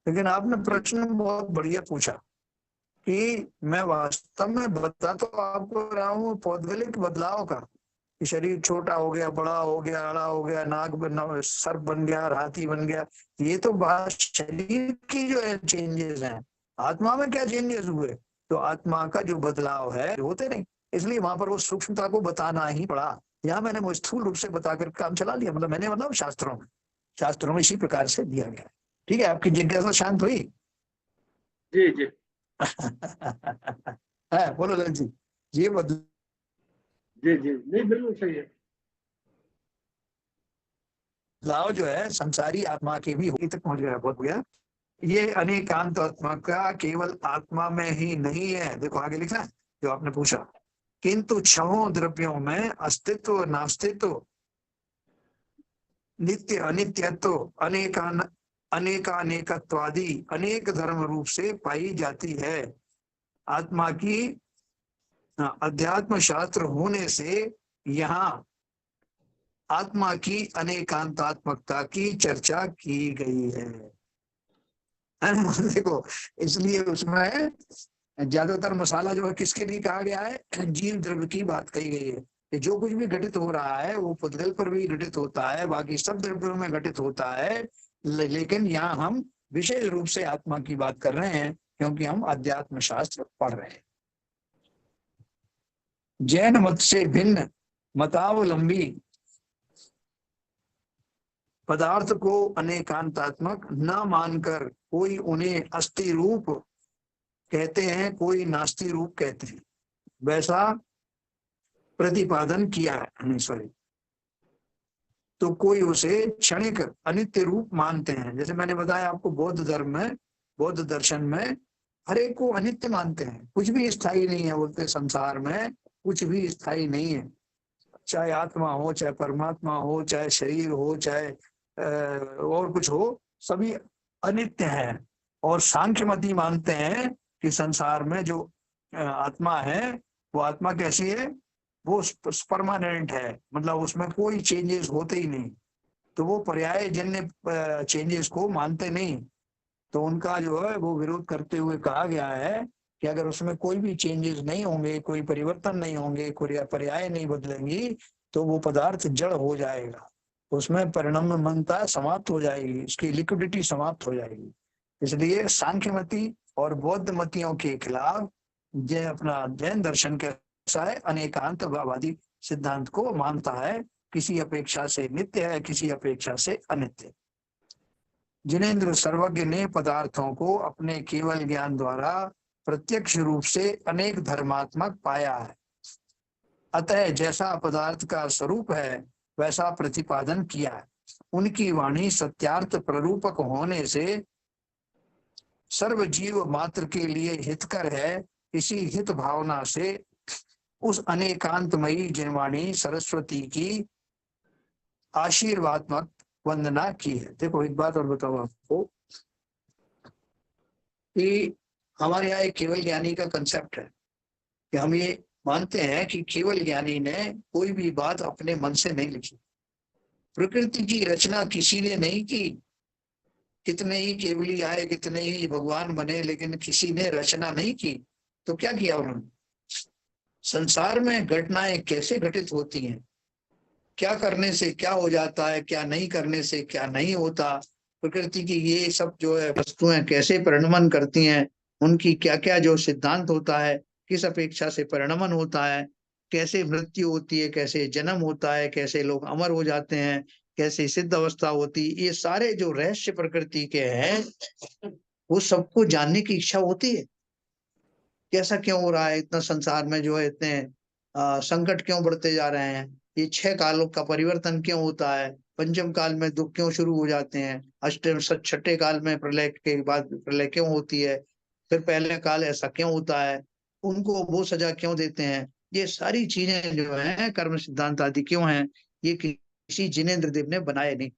लेकिन आपने प्रश्न बहुत बढ़िया पूछा कि मैं वास्तव में बता तो आपको रहा हूँ पौद्गलिक बदलाव का, कि शरीर छोटा हो गया, बड़ा हो गया, आड़ा हो गया, सर्प बन गया, हाथी बन गया, ये तो बात शरीर की जो है चेंजेस हैं। आत्मा में क्या चेंजेस हुए? तो आत्मा का जो बदलाव है होते नहीं, इसलिए वहां पर वो सूक्ष्मता को बताना ही पड़ा। यहाँ मैंने वो स्थूल रूप से बताकर काम चला लिया, मतलब शास्त्रों में इसी प्रकार से दिया गया। ठीक है, आपकी जिज्ञासा शांत हुई? जी जी है, बोलो ललित जी। ये बदल जी जी, नहीं बिल्कुल सही है। बदलाव जो है संसारी आत्मा के भी तक पहुंच गया, बहुत हो गया। ये अनेकांत आत्मा का केवल आत्मा में ही नहीं है, देखो आगे लिखा है जो आपने पूछा, किंतु छहों द्रव्यों में अस्तित्व नास्तित्व नित्य अनित्यत्व अनेकानेकत्वादि अनेक धर्म रूप से पाई जाती है। आत्मा की अध्यात्म शास्त्र होने से यहाँ आत्मा की अनेकांतात्मकता की चर्चा की गई है। देखो इसलिए उसमें ज्यादातर मसाला जो है किसके लिए कहा गया है, जीव द्रव्य की बात कही गई है कि जो कुछ भी घटित हो रहा है वो पुद्गल पर भी घटित होता है, बाकी सब द्रव्यों में घटित होता है, लेकिन यहाँ हम विशेष रूप से आत्मा की बात कर रहे हैं क्योंकि हम अध्यात्म शास्त्र पढ़ रहे हैं। जैन मत से भिन्न मतावलंबी पदार्थ को अनेकांतात्मक न मानकर कोई उन्हें अस्थि रूप कहते हैं, कोई नास्ति रूप कहते हैं, वैसा प्रतिपादन किया है। सॉरी, तो कोई उसे क्षणिक अनित्य रूप मानते हैं। जैसे मैंने बताया आपको, बौद्ध धर्म में, बौद्ध दर्शन में हर एक को अनित्य मानते हैं, कुछ भी स्थायी नहीं है, बोलते संसार में कुछ भी स्थायी नहीं है, चाहे आत्मा हो, चाहे परमात्मा हो, चाहे शरीर हो, चाहे और कुछ हो, सभी अनित्य है। और सांख्यमती मानते हैं कि संसार में जो आत्मा है वो आत्मा कैसी है, वो परमानेंट है, मतलब उसमें कोई चेंजेस होते ही नहीं, तो वो पर्याय जन्य चेंजेस को मानते नहीं। तो उनका जो है वो विरोध करते हुए कहा गया है कि अगर उसमें कोई भी चेंजेस नहीं होंगे, कोई परिवर्तन नहीं होंगे, कोई पर्याय नहीं बदलेंगी, तो वो पदार्थ जड़ हो जाएगा, उसमें परिणामता समाप्त हो जाएगी, उसकी लिक्विडिटी समाप्त हो जाएगी। इसलिए सांख्यमती और बौद्ध मतियों के खिलाफ अपना जैन दर्शन कैसा है, अनेकांतवादी सिद्धांत को मानता है, किसी अपेक्षा से नित्य है, किसी अपेक्षा से अनित्य। जिनेंद्र सर्वज्ञ ने पदार्थों को अपने केवल ज्ञान द्वारा प्रत्यक्ष रूप से अनेक धर्मात्मक पाया है, अतः जैसा पदार्थ का स्वरूप है वैसा प्रतिपादन किया है। उनकी वाणी सत्यार्थ प्ररूपक होने से सर्व जीव मात्र के लिए हितकर है, इसी हित भावना से उस अनेकांतमयी जिनवाणी सरस्वती की आशीर्वात्मक वंदना की है। देखो एक बात और बताओ आपको कि हमारे यहाँ एक केवल ज्ञानी का कंसेप्ट है कि हम ये मानते हैं कि केवल ज्ञानी ने कोई भी बात अपने मन से नहीं लिखी, प्रकृति की रचना किसी ने नहीं की, कितने ही केवली आए, कितने ही भगवान बने, लेकिन किसी ने रचना नहीं की। तो क्या किया उन्होंने, संसार में घटनाएं कैसे घटित होती हैं, क्या करने से क्या हो जाता है, क्या नहीं करने से क्या नहीं होता, प्रकृति की ये सब जो है वस्तुएं कैसे परिणमन करती हैं, उनकी क्या क्या जो सिद्धांत होता है, किस अपेक्षा से परिणमन होता है, कैसे मृत्यु होती है, कैसे जन्म होता है, कैसे लोग अमर हो जाते हैं, कैसे सिद्ध अवस्था होती, ये सारे जो रहस्य प्रकृति के हैं वो सबको जानने की इच्छा होती है। कैसा क्यों हो रहा है, इतना संसार में जो है इतने संकट क्यों बढ़ते जा रहे हैं, ये 6 कालों का परिवर्तन क्यों होता है, पंचम काल में दुख क्यों शुरू हो जाते हैं, अष्टम छठे काल में प्रलय के बाद प्रलय क्यों होती है, फिर पहले काल ऐसा क्यों होता है, उनको वो सजा क्यों देते हैं, ये सारी चीजें जो है कर्म सिद्धांत आदि क्यों हैं, ये किसी जिनेंद्र देव ने बनाए नहीं,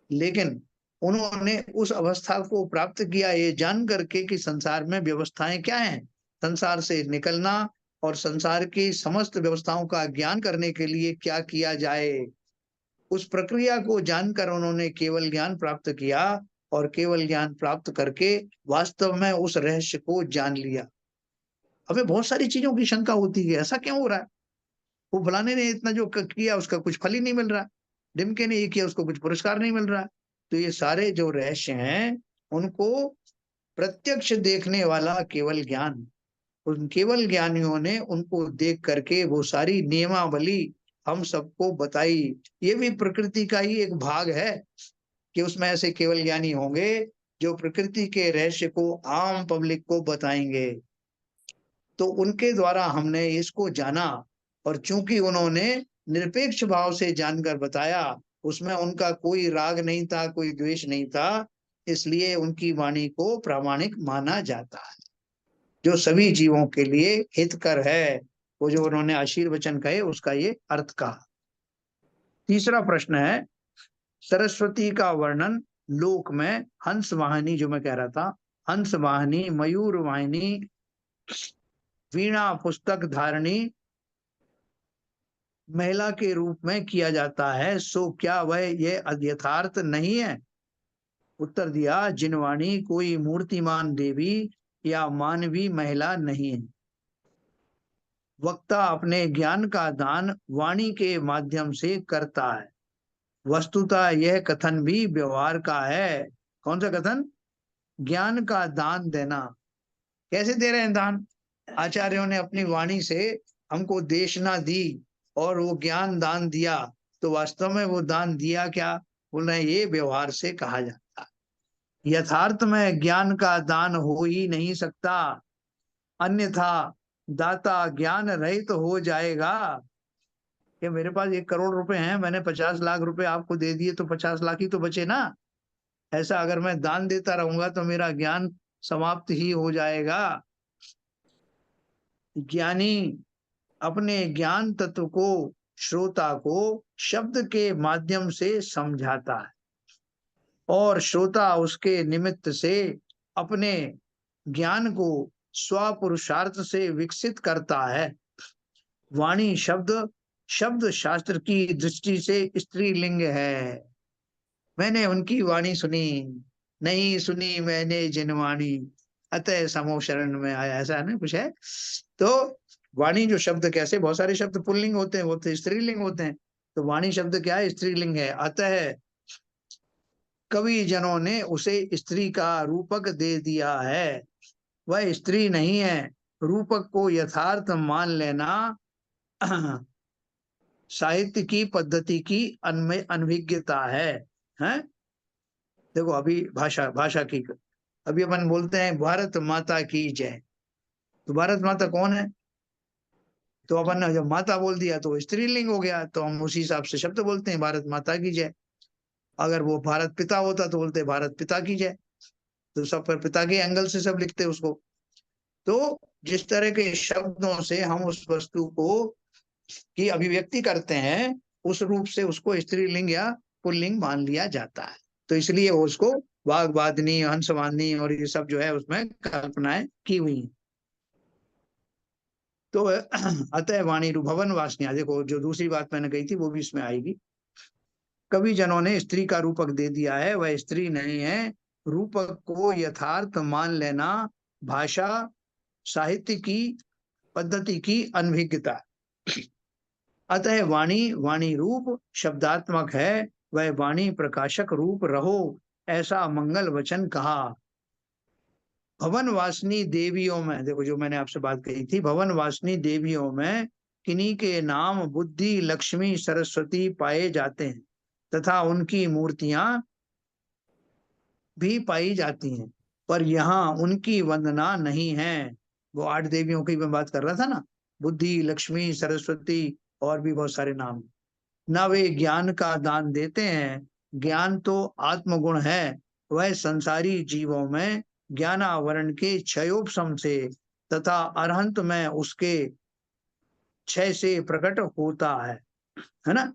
लेकिन उन्होंने उस अवस्था को प्राप्त किया ये जान करके कि संसार में व्यवस्थाएं क्या हैं, संसार से निकलना और संसार की समस्त व्यवस्थाओं का ज्ञान करने के लिए क्या किया जाए, उस प्रक्रिया को जानकर उन्होंने केवल ज्ञान प्राप्त किया और केवल ज्ञान प्राप्त करके वास्तव में उस रहस्य को जान लिया। हमें बहुत सारी चीजों की शंका होती है, ऐसा क्यों हो रहा है, वो फलाने ने इतना जो किया उसका कुछ फल ही नहीं मिल रहा, ढिमके ने ये किया उसको कुछ पुरस्कार नहीं मिल रहा। तो ये सारे जो रहस्य हैं उनको प्रत्यक्ष देखने वाला केवल ज्ञान, उन केवल ज्ञानियों ने उनको देख करके वो सारी नियमावली हम सबको बताई। ये भी प्रकृति का ही एक भाग है कि उसमें ऐसे केवल ज्ञानी होंगे जो प्रकृति के रहस्य को आम पब्लिक को बताएंगे। तो उनके द्वारा हमने इसको जाना, और चूंकि उन्होंने निरपेक्ष भाव से जानकर बताया, उसमें उनका कोई राग नहीं था, कोई द्वेष नहीं था, इसलिए उनकी वाणी को प्रामाणिक माना जाता है, जो सभी जीवों के लिए हितकर है। वो जो उन्होंने आशीर्वचन कहे उसका ये अर्थ कहा। तीसरा प्रश्न है, सरस्वती का वर्णन लोक में हंस वाहिनी, जो मैं कह रहा था, हंस वाहिनी, मयूर वाहिनी, वीणा पुस्तक धारणी महिला के रूप में किया जाता है, सो क्या वह ये यथार्थ नहीं है? उत्तर दिया, जिनवाणी कोई मूर्तिमान देवी या मानवी महिला नहीं है। वक्ता अपने ज्ञान का दान वाणी के माध्यम से करता है। वस्तुतः यह कथन भी व्यवहार का है। कौन सा कथन? ज्ञान का दान देना। कैसे दे रहे हैं दान? आचार्यों ने अपनी वाणी से हमको देशना दी और वो ज्ञान दान दिया, तो वास्तव में वो दान दिया क्या? बोल रहे हैं ये व्यवहार से कहा जाता है। यथार्थ में ज्ञान का दान हो ही नहीं सकता, अन्यथा दाता ज्ञान रहित तो हो जाएगा। कि मेरे पास 1 करोड़ रुपए हैं, मैंने 50 लाख रुपए आपको दे दिए, तो 50 लाख ही तो बचे ना। ऐसा अगर मैं दान देता रहूंगा तो मेरा ज्ञान समाप्त ही हो जाएगा। ज्ञानी अपने ज्ञान तत्व को श्रोता को शब्द के माध्यम से समझाता है और श्रोता उसके निमित्त से अपने ज्ञान को स्वपुरुषार्थ से विकसित करता है। वाणी शब्द शास्त्र की दृष्टि से स्त्रीलिंग है। मैंने उनकी वाणी सुनी, नहीं सुनी मैंने जिनवाणी, अतः समो शरण में आया, ऐसा है ना कुछ है। तो वाणी जो शब्द, कैसे बहुत सारे शब्द पुल्लिंग होते हैं, वो तो स्त्रीलिंग होते हैं, तो वाणी शब्द क्या है? स्त्रीलिंग है। अतः कवि जनों ने उसे स्त्री का रूपक दे दिया है। वह स्त्री नहीं है। रूपक को यथार्थ मान लेना साहित्य की पद्धति की अनभिज्ञता है। हैं? देखो अभी भाषा की, अभी अपन बोलते हैं भारत माता की जय, तो भारत माता कौन है? तो अपन ने जब माता बोल दिया तो स्त्रीलिंग हो गया, तो हम उसी हिसाब से शब्द बोलते हैं भारत माता की जय। अगर वो भारत पिता होता तो बोलते भारत पिता की जय। तो सब पर पिता के एंगल से सब लिखते उसको। तो जिस तरह के शब्दों से हम उस वस्तु को की अभिव्यक्ति करते हैं, उस रूप से उसको स्त्रीलिंग या पुल्लिंग मान लिया जाता है। तो इसलिए उसको वाग्वादिनी, हंसवादिनी और ये सब जो है उसमें कल्पनाएं की हुई हैं। तो अतः वाणी भवन वासनिया, देखो जो दूसरी बात मैंने कही थी वो भी इसमें आएगी। कवि जनों ने स्त्री का रूपक दे दिया है, वह स्त्री नहीं है। रूपक को यथार्थ मान लेना भाषा साहित्य की पद्धति की अनभिज्ञता। अतः वाणी रूप शब्दात्मक है, वह वाणी प्रकाशक रूप रहो, ऐसा मंगल वचन कहा। भवन वासनी देवियों में, देखो जो मैंने आपसे बात कही थी, भवन वासनी देवियों में किन्हीं के नाम बुद्धि, लक्ष्मी, सरस्वती पाए जाते हैं तथा उनकी मूर्तियां भी पाई जाती हैं, पर यहाँ उनकी वंदना नहीं है। वो 8 देवियों की मैं बात कर रहा था ना, बुद्धि, लक्ष्मी, सरस्वती और भी बहुत सारे नाम। न वे ज्ञान का दान देते हैं। ज्ञान तो आत्मगुण है, वह संसारी जीवों में ज्ञानावरण के क्षयोपशम से तथा अरहंत में उसके क्षय से प्रकट होता है ना।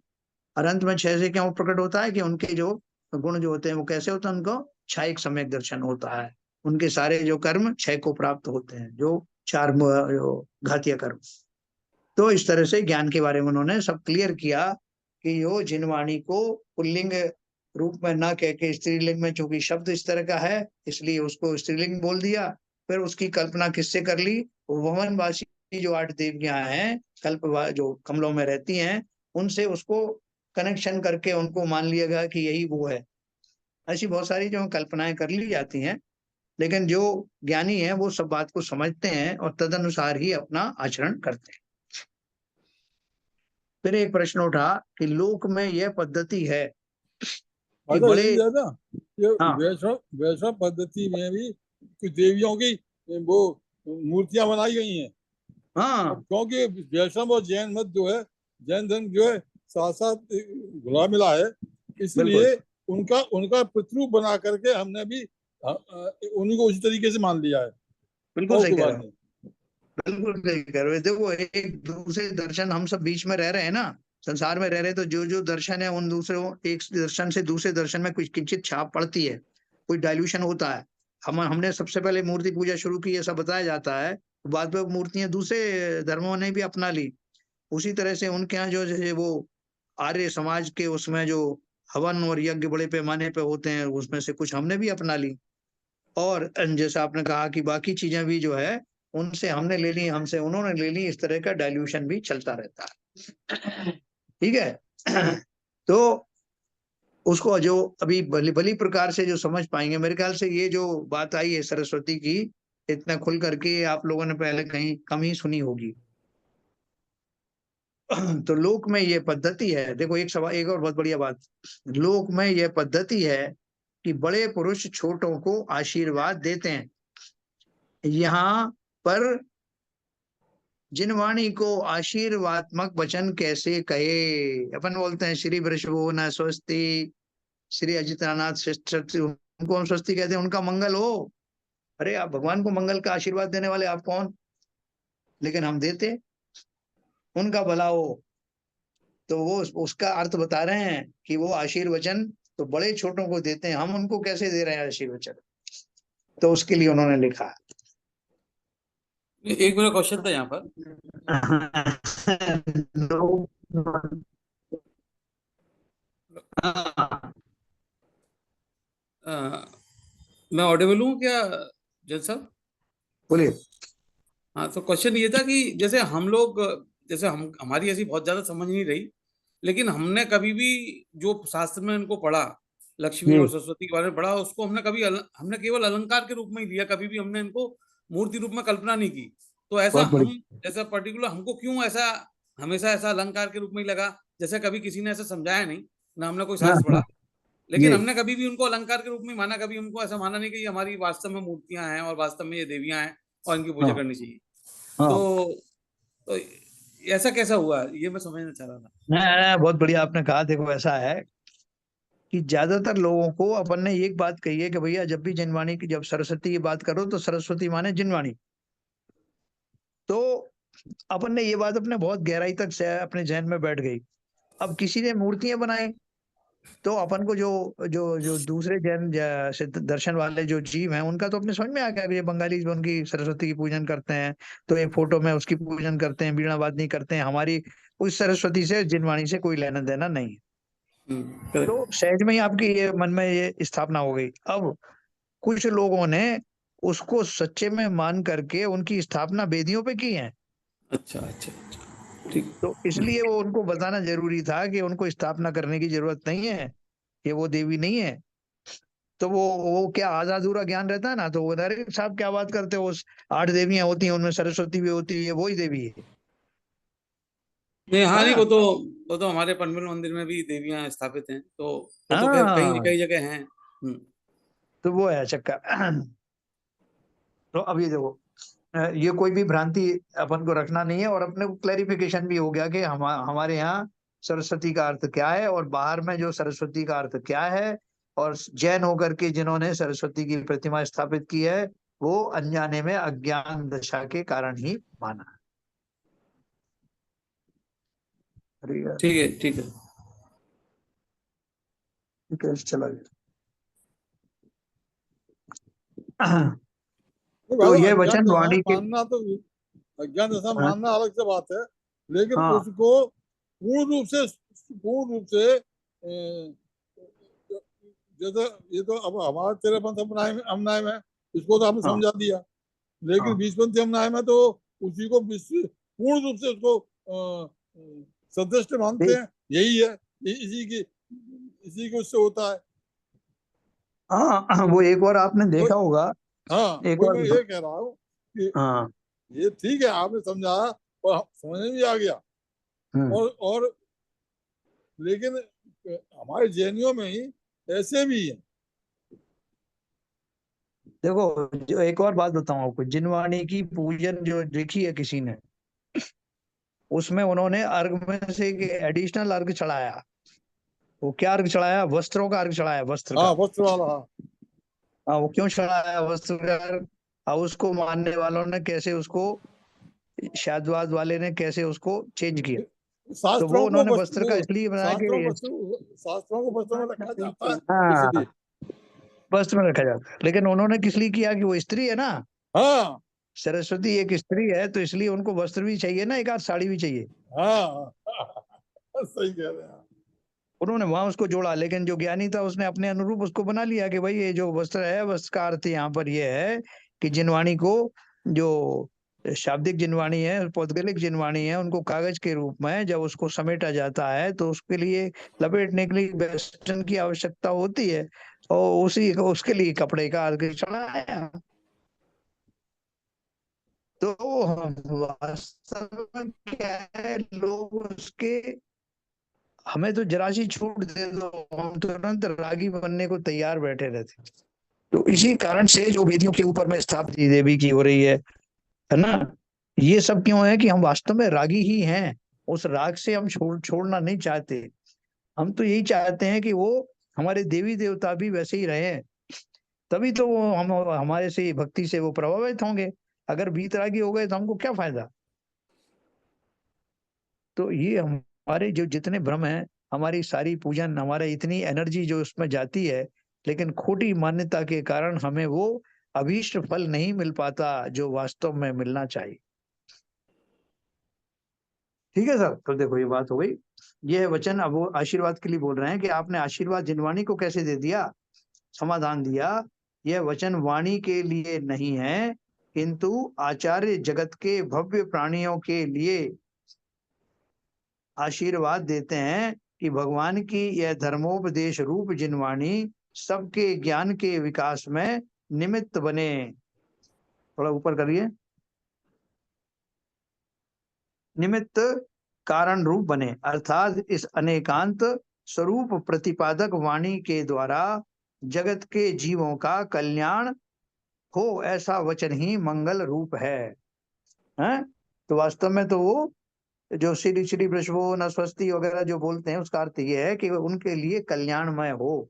अरहंत में क्षय से क्यों प्रकट होता है? कि उनके जो गुण जो होते हैं वो कैसे होते हैं? उनको क्षयिक सम्यक दर्शन होता है, उनके सारे जो कर्म क्षय को प्राप्त होते हैं, जो 4 घातीय कर्म। तो इस तरह से ज्ञान के बारे में उन्होंने सब क्लियर किया कि यो जिनवाणी को पुल्लिंग रूप में ना कह के स्त्रीलिंग में, चूंकि शब्द इस तरह का है इसलिए उसको स्त्रीलिंग बोल दिया। फिर उसकी कल्पना किससे कर ली? भवनवासी जो 8 देवियां हैं, कल्प जो कमलों में रहती हैं, उनसे उसको कनेक्शन करके उनको मान लिया गया कि यही वो है। ऐसी बहुत सारी जो कल्पनाएं कर ली जाती हैं, लेकिन जो ज्ञानी है वो सब बात को समझते हैं और तदनुसार ही अपना आचरण करते हैं। फिर एक प्रश्न उठा कि लोक में यह पद्धति है कि बड़े, ना ये हाँ वैष्णव पद्धति में भी कुछ देवियों की वो मूर्तियां बनाई गई हैं। हाँ क्योंकि वैष्णव और जैन मत जो है, जैन धर्म जो है साथ साथ घुला मिला है, इसलिए उनका उनका प्रतिरूप बना करके हमने भी उन्हीं को उसी तरीके से मान लिया है। बिल्कुल और सही कोई कह बात रहे हो, नहीं। बिल्कुल सही कह रहे हो। देखो एक दूसरे दर्शन, हम सब बीच में रह रहे हैं ना, संसार में रह रहे हैं, तो जो जो दर्शन है उन दूसरों, एक दर्शन से दूसरे दर्शन में कुछ किंचित छाप पड़ती है, कुछ डाइल्यूशन होता है। हमने सबसे पहले मूर्ति पूजा शुरू की, ऐसा बताया जाता है, बाद में मूर्तियां दूसरे धर्मों ने भी अपना ली। उसी तरह से उनके यहाँ जो जैसे वो आर्य समाज के उसमें जो हवन और यज्ञ बड़े पैमाने पे होते हैं, उसमें से कुछ हमने भी अपना ली। और जैसा आपने कहा कि बाकी चीजें भी जो है उनसे हमने ले ली, हमसे उन्होंने ले ली, इस तरह का डाइल्यूशन भी चलता रहता है। ठीक है। तो उसको जो अभी भली भली प्रकार से जो समझ पाएंगे, मेरे ख्याल से ये जो बात आई है सरस्वती की, इतना खुल करके आप लोगों ने पहले कहीं कम ही सुनी होगी। तो लोक में ये पद्धति है, देखो एक सवाल, एक और बहुत बढ़िया बात, लोक में ये पद्धति है कि बड़े पुरुष छोटों को आशीर्वाद देते हैं। यहाँ पर जिनवाणी को आशीर्वात्मक वचन कैसे कहे, अपन बोलते हैं श्री वृषभो न स्वस्ति, श्री अजितानाथ श्रेष्ठ, उनको हम स्वस्ति कहते हैं, उनका मंगल हो। अरे आप भगवान को मंगल का आशीर्वाद देने वाले आप कौन? लेकिन हम देते, उनका भला हो। तो वो उसका अर्थ बता रहे हैं कि वो आशीर्वचन तो बड़े छोटों को देते हैं, हम उनको कैसे दे रहे हैं आशीर्वचन? तो उसके लिए उन्होंने लिखा। एक मेरा क्वेश्चन था यहाँ पर। मैं ऑडिबल हूँ क्या जज साहब? बोलिए। हाँ, तो क्वेश्चन ये था कि जैसे हम लोग, जैसे हम, हमारी ऐसी बहुत ज्यादा समझ नहीं रही, लेकिन हमने कभी भी जो शास्त्र में इनको पढ़ा, लक्ष्मी और सरस्वती के बारे में पढ़ा, उसको हमने कभी हमने केवल अलंकार के रूप में ही लिया, कभी भी हमने इनको मूर्ति रूप में कल्पना नहीं की। तो ऐसा हम, ऐसा पर्टिकुलर हमको क्यों ऐसा हमेशा ऐसा अलंकार के रूप में ही लगा? जैसे कभी किसी ने ऐसा समझाया नहीं, ना हमने कोई शास्त्र पढ़ा, लेकिन हमने कभी भी उनको अलंकार के रूप में माना, कभी उनको ऐसा माना नहीं कि ये हमारी वास्तव में मूर्तियां हैं और वास्तव में ये देवियां हैं और इनकी पूजा करनी चाहिए। तो ऐसा कैसा हुआ, ये मैं समझना चाह रहा था। बहुत बढ़िया आपने कहा। देखो ऐसा है कि ज्यादातर लोगों को अपन ने एक बात कही है कि भैया जब भी जिनवाणी की, जब सरस्वती की बात करो तो सरस्वती माने जिनवाणी। तो अपन ने ये बात अपने बहुत गहराई तक से अपने जहन में बैठ गई। अब किसी ने मूर्तियां बनाई, तो अपन को जो जो जो दूसरे जैन दर्शन वाले जो जीव हैं, उनका तो अपने समझ में आ गया कि ये बंगाली उनकी सरस्वती की पूजन करते हैं, तो एक फोटो में उसकी पूजन करते हैं, वीणावादनी करते हैं, हमारी उस सरस्वती से जिनवाणी से कोई लेना देना नहीं है। तो सहज में ही आपकी ये मन में ये स्थापना हो गई। अब कुछ लोगों ने उसको सच्चे में मान करके उनकी स्थापना वेदियों पे की है। अच्छा अच्छा, ठीक। तो इसलिए वो उनको बताना जरूरी था कि उनको स्थापना करने की जरूरत नहीं है, ये वो देवी नहीं है। तो वो क्या आधा अधूरा ज्ञान रहता है ना, तो वो अरे साहब क्या बात करते हो, उस 8 देवियां होती हैं, उनमें सरस्वती भी होती है, वही देवी है। नहीं, हाँ, नहीं, हाँ वो तो हमारे पनवेल मंदिर में भी देवियां स्थापित हैं, तो वो तो खैर कई हाँ, कई जगह हैं। तो वो है चक्कर। तो अब ये देखो, ये कोई भी भ्रांति अपन को रखना नहीं है, और अपने को क्लैरिफिकेशन भी हो गया कि हमारे यहाँ सरस्वती का अर्थ क्या है और बाहर में जो सरस्वती का अर्थ क्या है। और जैन होकर के जिन्होंने सरस्वती की प्रतिमा स्थापित की है, वो अनजाने में अज्ञान दशा के कारण ही माना। अरे यार, ठीक है, ठीक है। कैसे चला गया? नहीं तो भाई, ये अज्ञान वचन दशा वाणी के, मानना तो, अज्ञान दशा हाँ, मानना अलग से बात है, लेकिन हाँ, उसको पूर्ण रूप से जैसे, ये तो अब हमारा तेरह पंथ हमनाय में इसको तो हमने हाँ, समझा दिया, लेकिन हाँ, बीसपंथी हमनाय में तो उसी को पूर्ण रूप से उसको सदृष्ट मानते हैं। यही है, इसी के उससे होता है। हाँ, वो एक और आपने देखा होगा, हाँ, एक वही और, मैं ये कह रहा हूँ कि हाँ, ये ठीक है, आपने समझाया और समझ में भी आ गया। और लेकिन हमारे जैनियों में ही ऐसे भी है। देखो जो एक और बात बताऊं आपको, जिनवाणी की पूजन जो लिखी है किसी ने, उसमें उन्होंने अर्घ में से एक एडिशनल अर्घ चढ़ाया। वो क्या अर्घ चढ़ाया? वस्त्रों का अर्घ चढ़ाया, वस्त्र का। हाँ वस्त्र वाला, हाँ। हाँ, वो क्यों चढ़ाया वस्त्र का अर्घ? और उसको मानने वालों ने कैसे उसको, शाद्वाद वाले ने कैसे उसको चेंज किया? तो वो उन्होंने वस्त्र का इसलिए बनाया कि शास्त्रों को वस्त्रों में रखा जाता है, हाँ, इसलिए। वस्त्र में रखा जाता है। लेकिन उन्होंने किस लिए किया? कि वो स्त्री है ना, हाँ सरस्वती एक स्त्री है, तो इसलिए उनको वस्त्र भी चाहिए ना, एक आध साड़ी भी चाहिए। हाँ सही कह रहे हैं। उन्होंने वहां उसको जोड़ा, लेकिन जो ज्ञानी था उसने अपने अनुरूप उसको बना लिया कि भाई ये जो वस्त्र है, वस्त्र का अर्थ यहाँ पर ये है कि जिनवाणी को, जो शाब्दिक जिनवाणी है, पौद्गलिक जिनवाणी है, उनको कागज के रूप में जब उसको समेटा जाता है तो उसके लिए लपेटने के लिए वेस्टर्न की आवश्यकता होती है, और उसी उसके लिए कपड़े का अर्घ चढ़ाया। तो वास्तव में क्या है, लोग उसके, हमें तो जरा सी छूट दे दो, हम तुरंत रागी बनने को तैयार बैठे रहते। तो इसी कारण से जो वेदियों के ऊपर में स्थापित देवी की हो रही है ना, ये सब क्यों है? कि हम वास्तव में रागी ही हैं। उस राग से हम छोड़ना नहीं चाहते। हम तो यही चाहते हैं कि वो हमारे देवी देवता भी वैसे ही रहे, तभी तो वो हम हमारे से भक्ति से वो प्रभावित होंगे। अगर बीतरागी हो गए तो हमको क्या फायदा? तो ये हमारे जो जितने भ्रम है, हमारी सारी पूजन, हमारे इतनी एनर्जी जो उसमें जाती है, लेकिन खोटी मान्यता के कारण हमें वो अभीष्ट फल नहीं मिल पाता जो वास्तव में मिलना चाहिए। ठीक है सर, तो देखो ये बात हो गई। ये वचन अब वो आशीर्वाद के लिए बोल रहे हैं कि आपने आशीर्वाद जिनवाणी को कैसे दे दिया? समाधान दिया, यह वचन वाणी के लिए नहीं है, किंतु आचार्य जगत के भव्य प्राणियों के लिए आशीर्वाद देते हैं कि भगवान की यह धर्मोपदेश रूप जिनवाणी सबके ज्ञान के विकास में निमित्त बने। थोड़ा ऊपर करिए, निमित्त कारण रूप बने, अर्थात इस अनेकांत स्वरूप प्रतिपादक वाणी के द्वारा जगत के जीवों का कल्याण हो, ऐसा वचन ही मंगल रूप है? तो वास्तव में तो वो जो श्री श्री वृषभो न स्वस्ति वगैरह जो बोलते हैं, उसका अर्थ ये है कि उनके लिए कल्याणमय हो।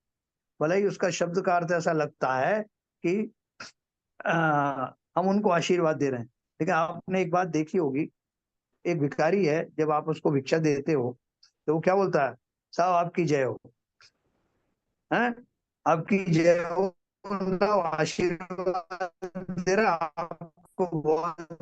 भले ही उसका शब्द का अर्थ ऐसा लगता है कि हम उनको आशीर्वाद दे रहे हैं, लेकिन आपने एक बात देखी होगी, एक भिखारी है, जब आप उसको भिक्षा देते हो तो वो क्या बोलता है? साहब आपकी जय हो, है, आपकी जय हो, आशीर्वाद दे रहा, आपको बहुत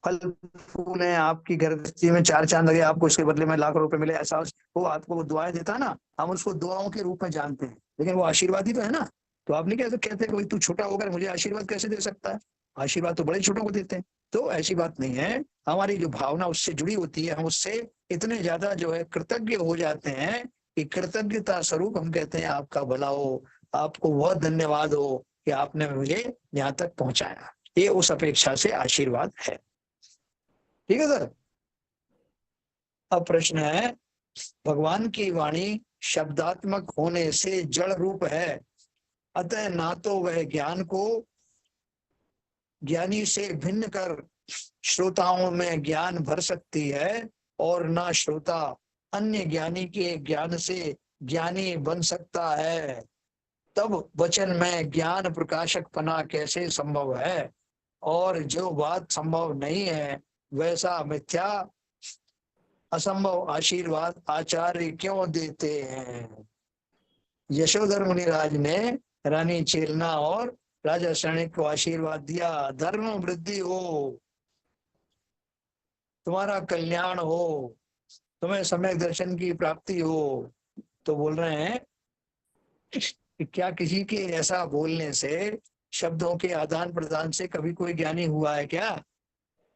फल फूल है, आपकी घर गृहस्थी में चार चांद लगे, आपको इसके बदले में लाख रुपए मिले, ऐसा वो आपको दुआएं देता है ना, हम उसको दुआओं के रूप में जानते हैं, लेकिन वो आशीर्वाद ही तो है ना। तो आप नहीं कहते कि तू छोटा होकर मुझे आशीर्वाद कैसे दे सकता है? आशीर्वाद तो बड़े छोटों को देते हैं। तो ऐसी बात नहीं है, हमारी जो भावना उससे जुड़ी होती है, हम उससे इतने ज्यादा जो है कृतज्ञ हो जाते हैं कि कृतज्ञता स्वरूप हम कहते हैं आपका भला हो, आपको बहुत धन्यवाद हो कि आपने मुझे यहाँ तक पहुंचाया। ये उस अपेक्षा से आशीर्वाद है। ठीक है सर। अब प्रश्न है, भगवान की वाणी शब्दात्मक होने से जड़ रूप है, अतः ना तो वह ज्ञान को ज्ञानी से भिन्न कर श्रोताओं में ज्ञान भर सकती है, और ना श्रोता अन्य ज्ञानी के ज्ञान से ज्ञानी बन सकता है। तब वचन में ज्ञान प्रकाशक पना कैसे संभव है? और जो बात संभव नहीं है, वैसा मिथ्या असंभव आशीर्वाद आचार्य क्यों देते हैं? यशोधर मुनिराज ने रानी चेलना और राजा सैनिक को आशीर्वाद दिया, धर्म वृद्धि हो, तुम्हारा कल्याण हो, तुम्हें सम्यक दर्शन की प्राप्ति हो। तो बोल रहे हैं कि क्या किसी के ऐसा बोलने से, शब्दों के आदान प्रदान से कभी कोई ज्ञानी हुआ है क्या?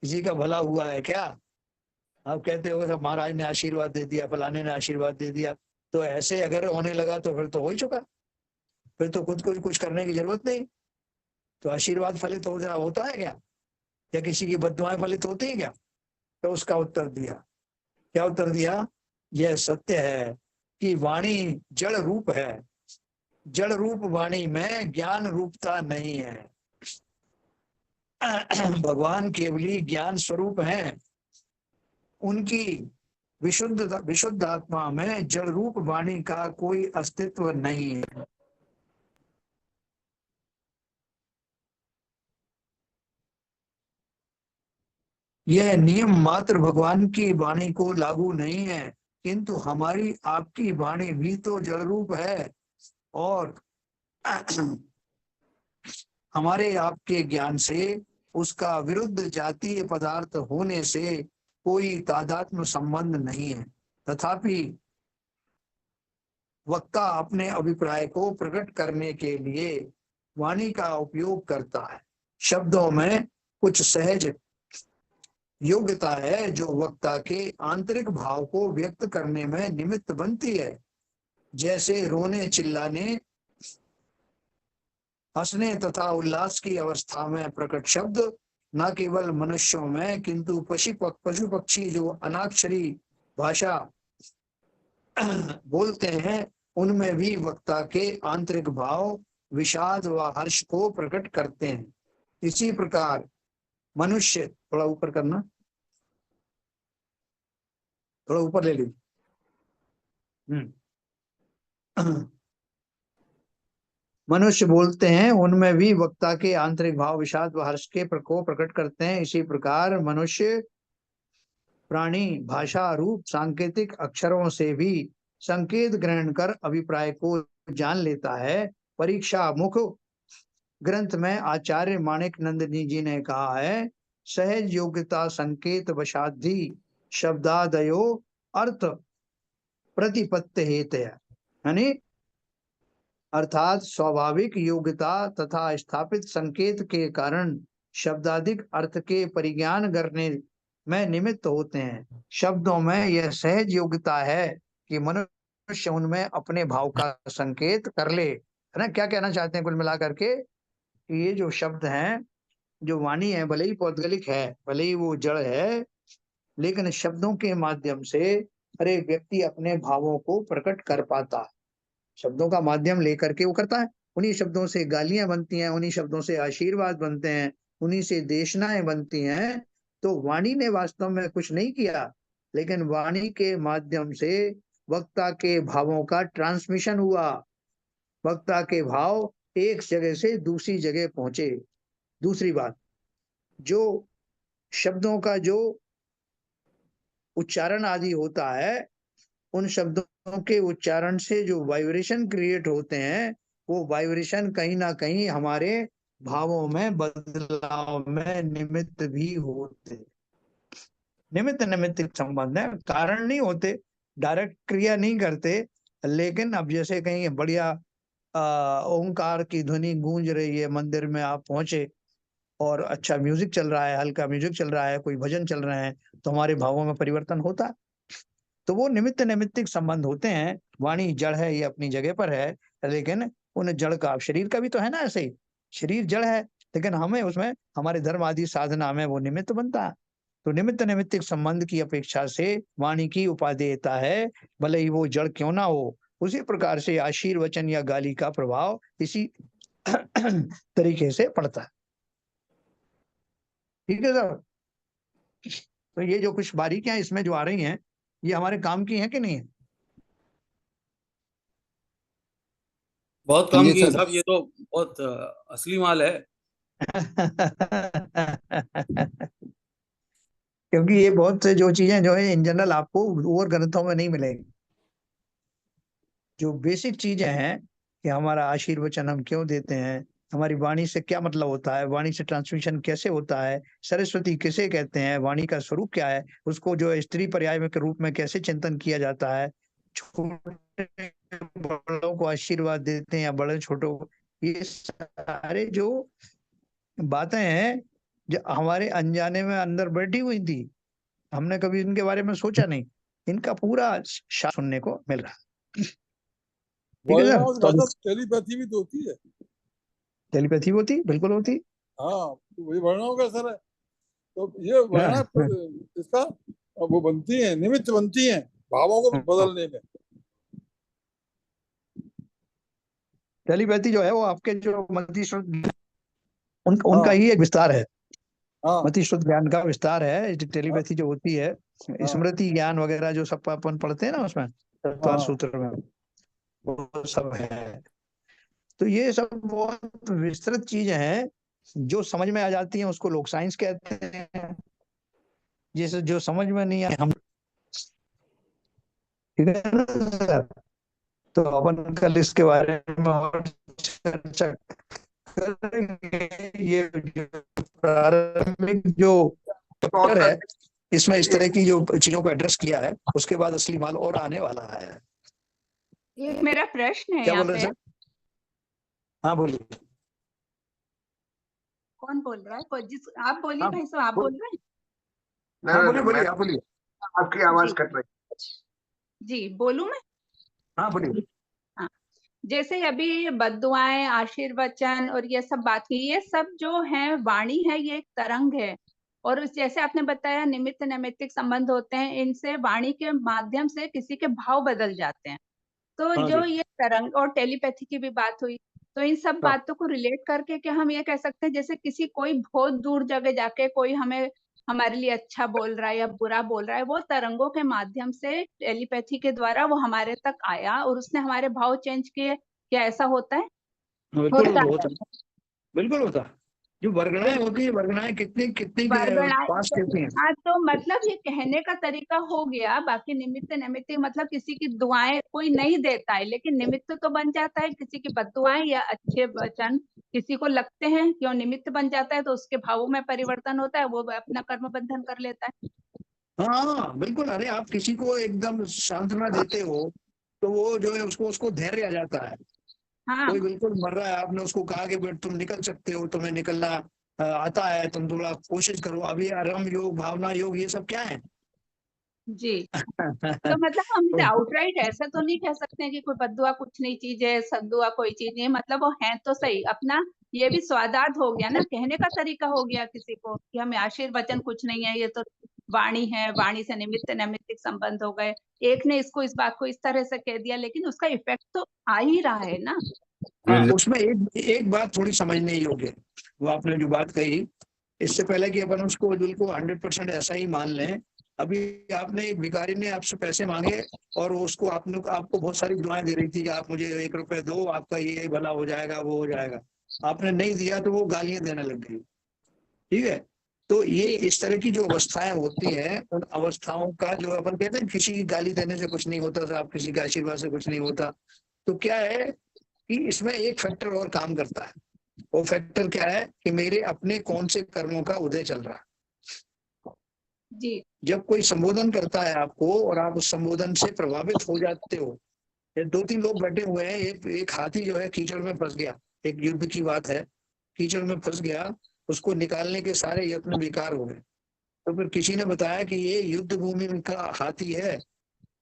किसी का भला हुआ है क्या? आप कहते हो सब महाराज ने आशीर्वाद दे दिया, फलाने ने आशीर्वाद दे दिया, तो ऐसे अगर होने लगा तो फिर तो हो ही चुका, फिर तो खुद को भी कुछ करने की जरूरत नहीं। तो आशीर्वाद फलित होता है क्या? या किसी की बद्दुआएं फलित होती है क्या? तो उसका उत्तर दिया, क्या उत्तर दिया? यह सत्य है कि वाणी जड़ रूप है, जड़ रूप वाणी में ज्ञान रूपता नहीं है। भगवान केवली ज्ञान स्वरूप हैं, उनकी विशुद्ध आत्मा में जड़ रूप वाणी का कोई अस्तित्व नहीं है। यह नियम मात्र भगवान की वाणी को लागू नहीं है, किंतु हमारी आपकी वाणी भी तो जड़ रूप है, और हमारे आपके ज्ञान से उसका विरुद्ध जातीय पदार्थ होने से कोई तादात्म्य संबंध नहीं है। तथापि वक्ता अपने अभिप्राय को प्रकट करने के लिए वाणी का उपयोग करता है। शब्दों में कुछ सहज योग्यता है जो वक्ता के आंतरिक भाव को व्यक्त करने में निमित्त बनती है, जैसे रोने, चिल्लाने, हंसने तथा उल्लास की अवस्था में प्रकट शब्द न केवल मनुष्यों में किंतु पशु पक्षी जो अनाक्षरी भाषा बोलते हैं उनमें भी वक्ता के आंतरिक भाव, विषाद व हर्ष को प्रकट करते हैं। इसी प्रकार मनुष्य, थोड़ा ऊपर करना, थोड़ा ऊपर ले लीजिए। मनुष्य बोलते हैं उनमें भी वक्ता के आंतरिक भाव, विषाद व हर्ष के को प्रकट करते हैं। इसी प्रकार मनुष्य प्राणी भाषा रूप सांकेतिक अक्षरों से भी संकेत ग्रहण कर अभिप्राय को जान लेता है। परीक्षा मुख ग्रंथ में आचार्य माणिक नंदनी जी ने कहा है, सहज योग्यता संकेत वशाधि शब्दादयो अर्थ प्रतिपत्ति हेतु, यानी अर्थात स्वाभाविक योग्यता तथा स्थापित संकेत के कारण शब्दाधिक अर्थ के परिज्ञान करने में निमित्त होते हैं। शब्दों में यह सहज योग्यता है कि मनुष्य उनमें अपने भाव का संकेत कर ले, है ना। क्या कहना चाहते हैं कुल मिला करके, ये जो शब्द हैं, जो वाणी है, भले ही पौद्गलिक है, भले ही वो जड़ है, लेकिन शब्दों के माध्यम से हर एक व्यक्ति अपने भावों को प्रकट कर पाता है। शब्दों का माध्यम लेकर के वो करता है। उन्हीं शब्दों से गालियां बनती हैं, उन्हीं शब्दों से आशीर्वाद बनते हैं, उन्हीं से देशनाएं बनती हैं। तो वाणी ने वास्तव में कुछ नहीं किया, लेकिन वाणी के माध्यम से वक्ता के भावों का ट्रांसमिशन हुआ। वक्ता के भाव एक जगह से दूसरी जगह पहुंचे। दूसरी बात, जो शब्दों का जो उच्चारण आदि होता है, उन शब्दों के उच्चारण से जो वाइब्रेशन क्रिएट होते हैं, वो वाइब्रेशन कहीं ना कहीं हमारे भावों में बदलाव में निमित्त भी होते। निमित्त संबंध है, कारण नहीं होते, डायरेक्ट क्रिया नहीं करते। लेकिन अब जैसे कहीं बढ़िया ओंकार की ध्वनि गूंज रही है, मंदिर में आप पहुंचे और अच्छा म्यूजिक चल रहा है, हल्का म्यूजिक चल रहा है, कोई भजन चल रहे हैं, तो हमारे भावों में परिवर्तन होता है। तो वो निमित्तिक संबंध होते हैं। वाणी जड़ है, ये अपनी जगह पर है, लेकिन उन जड़ का, शरीर का भी तो है ना, ऐसे ही शरीर जड़ है, लेकिन हमें उसमें हमारे धर्म आदि साधना में वो निमित्त बनता है। तो निमित्तिक संबंध की अपेक्षा से वाणी की उपादेयता है, भले ही वो जड़ क्यों ना हो। उसी प्रकार से आशीर्वचन या गाली का प्रभाव इसी तरीके से पड़ता है। ठीक है सर। तो ये जो कुछ बारीकियां इसमें जो आ रही हैं, ये हमारे काम की हैं कि नहीं है? बहुत काम की है साहब, ये तो बहुत असली माल है। क्योंकि ये बहुत से जो चीजें जो है इन जनरल आपको और ग्रंथों में नहीं मिलेगी। जो बेसिक चीजें हैं कि हमारा आशीर्वचन हम क्यों देते हैं, हमारी वाणी से क्या मतलब होता है, वाणी से ट्रांसमिशन कैसे होता है, सरस्वती किसे कहते हैं, वाणी का स्वरूप क्या है, उसको जो स्त्री पर्याय के रूप में कैसे चिंतन किया जाता है, छोटे बड़ों को आशीर्वाद देते हैं या बड़े छोटों को, ये सारे जो बातें हैं जो हमारे अनजाने में अंदर बैठी हुई थी, हमने कभी इनके बारे में सोचा नहीं, इनका पूरा सुनने को मिल रहा है। ठीक है सर। तो टेलीपैथी भी तो होती है। टेलीपैथी होती, बिल्कुल होती। हाँ, तो वही वर्णाओं का असर है। तो ये वर्णा इसका वो बनती है, निमित्त बनती है भावों को बदलने में। टेलीपैथी जो है वो आपके जो उनका ही एक विस्तार है। हाँ मति शुद्ध ज्ञान का विस्तार है। टेलीपैथी जो होती है, हाँ स्मृति ज्ञान वगैरह जो सब अपन पढ़ते हैं ना उसमें चतुर्थ हाँ सूत्र में, वो सब है। तो ये सब बहुत विस्तृत चीजें हैं जो समझ में आ जाती हैं, उसको लोग साइंस कहते हैं। जैसे जो समझ में नहीं आए हम, ठीक है ना सर? तो अपन कल इसके बारे में और चर्चा करेंगे। ये जो प्रारंभिक जो चैप्टर है, इसमें इस तरह की जो चीजों को एड्रेस किया है, उसके बाद असली माल और आने वाला है। एक मेरा प्रश्न है क्या यहाँ बोल रहे पे। हैं सर? हाँ बोलिए। कौन बोल रहा है? आप बोलिए हाँ भाई साहब, आप बोल रहे हैं? हाँ बोलिए बोलिए, आप बोलिए, आपकी आवाज जी कट रही जी, बोलूं मैं? है। हाँ बोलिए। हाँ, जैसे अभी बद्दुआएं, आशीर्वचन और ये सब बात की, ये सब जो है वाणी है, ये एक तरंग है। और जैसे आपने बताया निमित्त नैमित्तिक संबंध होते हैं, इनसे वाणी के माध्यम से किसी के भाव बदल जाते हैं। तो हाँ जो जी। ये तरंग और टेलीपैथी की भी बात हुई, तो इन सब हाँ बातों को रिलेट करके क्या हम ये कह सकते हैं, जैसे किसी कोई बहुत दूर जगह जाके कोई हमें हमारे लिए अच्छा बोल रहा है या बुरा बोल रहा है, वो तरंगों के माध्यम से टेलीपैथी के द्वारा वो हमारे तक आया और उसने हमारे भाव चेंज किए। क्या ऐसा होता है? बिल्कुल होता होता है। है, बिल्कुल होता है। जो वर्गणाएं होती है, वर्गणाएं कितनी कितनी वर्गणाएं पास कहती हैं। हाँ, तो मतलब ये कहने का तरीका हो गया। बाकी निमित्त नैमित्त मतलब किसी की दुआएं कोई नहीं देता है, लेकिन निमित्त तो बन जाता है। किसी की बद्दुआएं या अच्छे वचन किसी को लगते हैं, क्यों निमित्त बन जाता है, तो उसके भावों में परिवर्तन होता है, वो अपना कर्म बंधन कर लेता है। हाँ बिल्कुल। अरे आप किसी को एकदम सांत्वना देते हो तो वो जो है उसको उसको धैर्य आ जाता है। हाँ कोई बिल्कुल मर रहा है, आपने उसको कहा कि बेटा तुम निकल सकते हो, तुम्हें निकलना आता है, तुम थोड़ा कोशिश करो। अभी आराम योग, भावना योग, ये सब क्या है? जी। तो मतलब हम इसे आउटराइट ऐसा तो नहीं कह सकते हैं कि कोई बद्दुआ कुछ नहीं चीज है, सद्दुआ कोई चीज नहीं है। मतलब वो है तो सही अपना, ये भी स्वादार्थ हो गया ना, कहने का तरीका हो गया किसी को कि हमें आशीर्वचन कुछ नहीं है, ये तो वाणी है, वाणी से निमित्त नैमित्तिक संबंध हो गए। एक ने इसको इस बात को इस तरह से कह दिया, लेकिन उसका इफेक्ट तो आ ही रहा है ना। हाँ, उसमें एक बात थोड़ी समझने योग्य है। वो आपने जो बात कही, इससे पहले कि अपन उसको बिल्कुल 100% ऐसा ही मान लें, अभी आपने एक भिखारी ने आपसे पैसे मांगे और उसको आपको बहुत सारी दुआएं दे रही थी कि आप मुझे 1 रुपए दो, आपका ये भला हो जाएगा, वो हो जाएगा। आपने नहीं दिया तो वो गालियां देने लग गई। ठीक है? तो ये इस तरह की जो अवस्थाएं होती हैं, उन अवस्थाओं का जो अपन कहते हैं, किसी की गाली देने से कुछ नहीं होता था, आप किसी के आशीर्वाद से कुछ नहीं होता। तो क्या है कि इसमें एक फैक्टर और काम करता है। वो फैक्टर क्या है कि मेरे अपने कौन से कर्मों का उदय चल रहा है। जी जब कोई संबोधन करता है आपको और आप उस संबोधन से प्रभावित हो जाते हो, ये 2-3 लोग बैठे हुए हैं, एक हाथी जो है कीचड़ में फंस गया, एक युद्ध की बात है, कीचड़ में फंस गया, उसको निकालने के सारे यत्न बेकार हो गए। तो फिर किसी ने बताया कि ये युद्ध भूमि का हाथी है,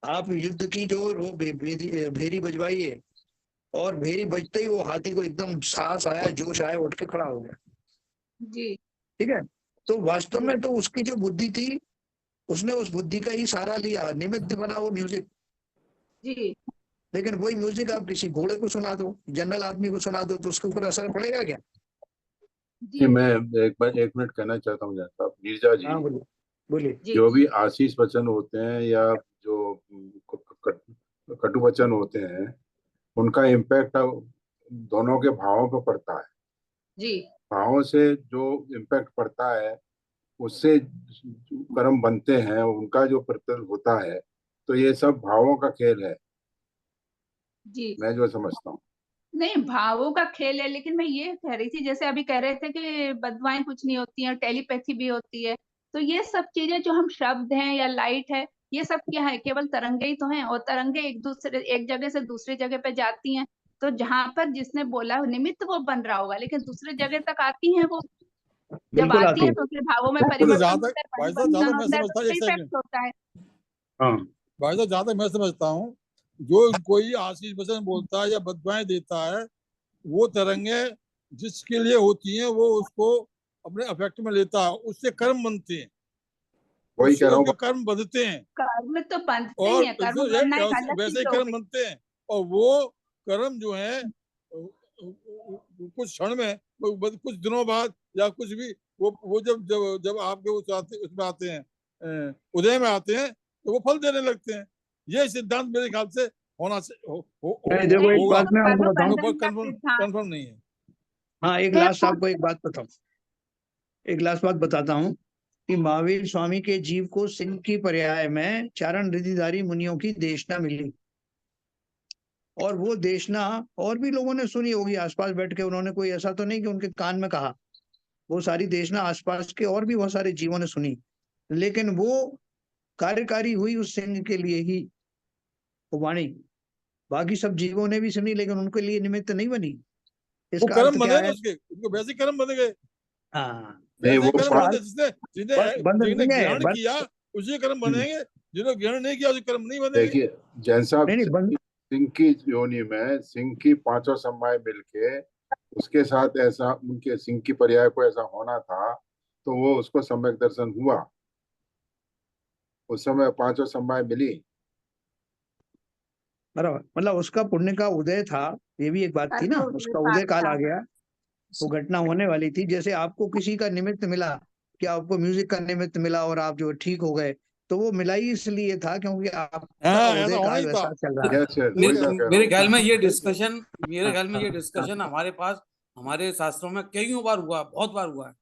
आप युद्ध की जो वो भेरी बजवाइए। और भेरी बजते ही वो हाथी को एकदम साहस आया, जोश आया, उठ के खड़ा हो गया। जी ठीक है? तो वास्तव जी में तो उसकी जो बुद्धि थी, उसने उस बुद्धि का ही सहारा लिया, निमित्त बना वो म्यूजिक। जी लेकिन वही म्यूजिक आप किसी घोड़े को सुना दो, जनरल आदमी को सुना दो, तो उसके ऊपर असर पड़ेगा क्या? जी मैं एक मिनट कहना चाहता हूँ जैन साहब, नीरजा जी, हाँ बोलिए बोलिए। जी जो भी आशीष वचन होते हैं या जो कटु वचन होते हैं, उनका इम्पैक्ट दोनों के भावों पर पड़ता है। जी भावों से जो इम्पैक्ट पड़ता है, उससे जो कर्म बनते हैं, उनका जो प्रतिफल होता है। तो ये सब भावों का खेल है, जी। मैं जो समझता हूँ। नहीं, भावों का खेल है, लेकिन मैं ये कह रही थी, जैसे अभी कह रहे थे कि बदवाएं कुछ नहीं होती हैं, टेलीपैथी भी होती है। तो ये सब चीजें जो हम शब्द हैं या लाइट है, ये सब क्या है? केवल तरंगे ही तो हैं, और तरंगे एक जगह से दूसरी जगह पे जाती हैं। तो जहां पर जिसने बोला निमित्त वो बन रहा होगा, लेकिन दूसरी जगह तक आती हैं वो। जब बिल्कुल आती आती है है। तो फिर भावों में तो जहां परिवर्तन तक होता है, भाई साहब, जहां परिवर्तन तक मैं होता है तो समझता हूँ, उसका एक सेकंड इफेक्ट होता है। हाँ, भाई साहब, जहां तक मैं समझता हूँ, जो कोई आशीष वचन बोलता है या बददुआएं देता है, वो तरंगे जिसके लिए होती हैं, वो उसको अपने अफेक्ट में लेता है, उससे कर्म बनते हैं, वही उससे कह रहा उसके हूँ। कर्म बनते हैं। कर्म तो बनते ही और हैं, कर्म बनना एक अलग वैसे चीज ही हो कर्म गई। बनते हैं। और वो कर्म जो है कुछ क्षण में कुछ दिनों बाद या कुछ भी वो जब आपके उसमें आते हैं, उदय में आते हैं, तो वो फल देने लगते हैं। ये सिद्धांत मेरे ख्याल से होना से नहीं, देखो एक होगा, बात मैं आपको बताऊं, कंफर्म नहीं है। हाँ एक लास्ट आपको एक बात बताऊं, एक लास्ट बात बताता हूँ कि महावीर स्वामी के जीव को सिंह की पर्याय में चारण रिधिधारी मुनियों की देशना मिली, और वो देशना और भी लोगों ने सुनी होगी आसपास बैठ के, उन्होंने कोई ऐसा तो नहीं कि उनके कान में कहा, वो सारी देशना आसपास के और भी बहुत सारे जीवों ने सुनी, लेकिन वो कार्यकारी हुई उस सिंह के लिए ही वो वाणी। बाकी सब जीवों ने भी सुनी लेकिन उनके लिए निमित्त नहीं बनी। वो इसका कर्म अर्थ क्या बने है? उसके, उनको वैसे कर्म बन गए। हाँ नहीं, वो कर्म बने, बंद जिसने नहीं है, ग्रहण किया उसी कर्म बनेंगे, जिन्होंने ग्रहण नहीं किया उसी कर्म नहीं बनेंगे। देखिए जैन साहब, नहीं बंद, सिंह की योनि में सिंह की पांचों समवाय मिलके उसके साथ ऐसा, उनके सिंह की पर्याय को ऐसा होना था, तो वो उसको सम्यक दर्शन हुआ, उस समय पांचों समवाय मिली। बराबर, मतलब उसका पुण्य का उदय था, ये भी एक बात थी ना, उसका उदय काल आ गया, वो घटना होने वाली थी। जैसे आपको किसी का निमित्त मिला, कि आपको म्यूजिक का निमित्त मिला और आप जो ठीक हो गए, तो वो मिला ही इसलिए था क्योंकि आपका ऐसा उदय होना काल ही था। वैसा चल रहा है। यस यस, वही मैं कह रहा मेरे हूँ। ख्याल में ये डिस्कशन हमारे पास, हमारे शास्त्रों में कईयों बार हुआ, बहुत बार हुआ है,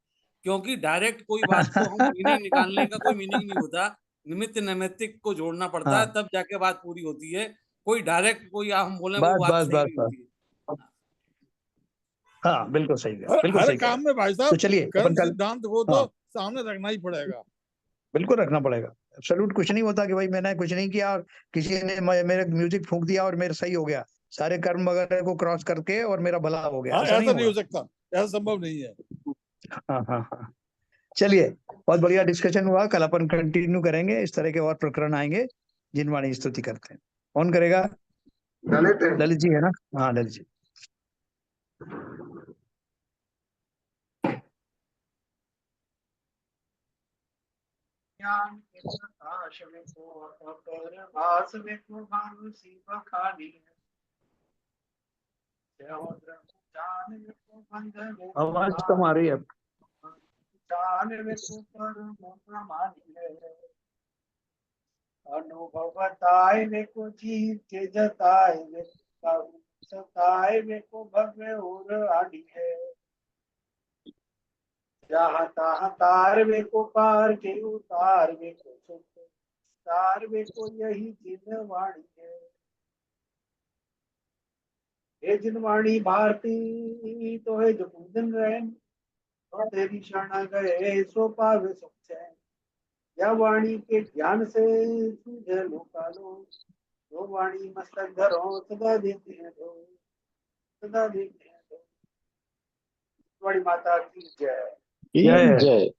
क्योंकि डायरेक्ट कोई बात को हम मीनिंग निकालने का कोई मीनिंग नहीं होता, निमित्त नैमित्तिक को जोड़ना पड़ता है, हाँ तब जाके बात पूरी होती है। कोई डायरेक्ट कोई हम बोले वो बस बात बस सही बस नहीं बस, होती है। हाँ बिल्कुल सही है, बिल्कुल हर सही कह रहे काम हैं। में भाई तो साहब चलिए कर्म अपन कल, सिद्धांत को तो हाँ सामने रखना ही पड़ेगा। बिल्कुल रखना पड़ेगा। एब्सोल्यूट कुछ नहीं होता कि भाई मैंने कुछ नहीं किया और किसी ने मेरे म्यूजिक फूंक दिया और मेरा सही हो गया, सारे कर्म वगैरह को क्रॉस करके और मेरा भला हो गया, हाँ, ऐसा नहीं ऐसा नहीं हो होगा। सकता, ऐसा संभव नहीं है। हाँ हाँ हाँ, चलिए बहुत बढ़िया डिस्कशन हुआ, कल अपन कंटिन्यू करेंगे, इस तरह के और प्रकरण आएंगे जिनवाणी स्तुति करते हैं। कौन करेगा? ललित जी है ना? हाँ ललित जी। ज्ञान के प्रकाश में को अपर भास में को भानु सी बखानी सहोदर जान में को बंधन में आवाज कम आ रही है। जान में को परम प्रमाणी है अनुभव बताए में को जीव के जताए में को सताए में को भव्य और आनी है जहाँ तहाँ तार में को पार के उतार में को सुख तार में को यही जिनवाणी है हे जिनवाणी भारती तो है जो पूजन रहन तो तेरी शरण गए सो पावे सुख चैन या वाणी के ज्ञान से सूझे लोकालो जो वाणी मस्तक धरो सदा देते हैं दो सदा देते हैं दो। बड़ी माता की जय। जय।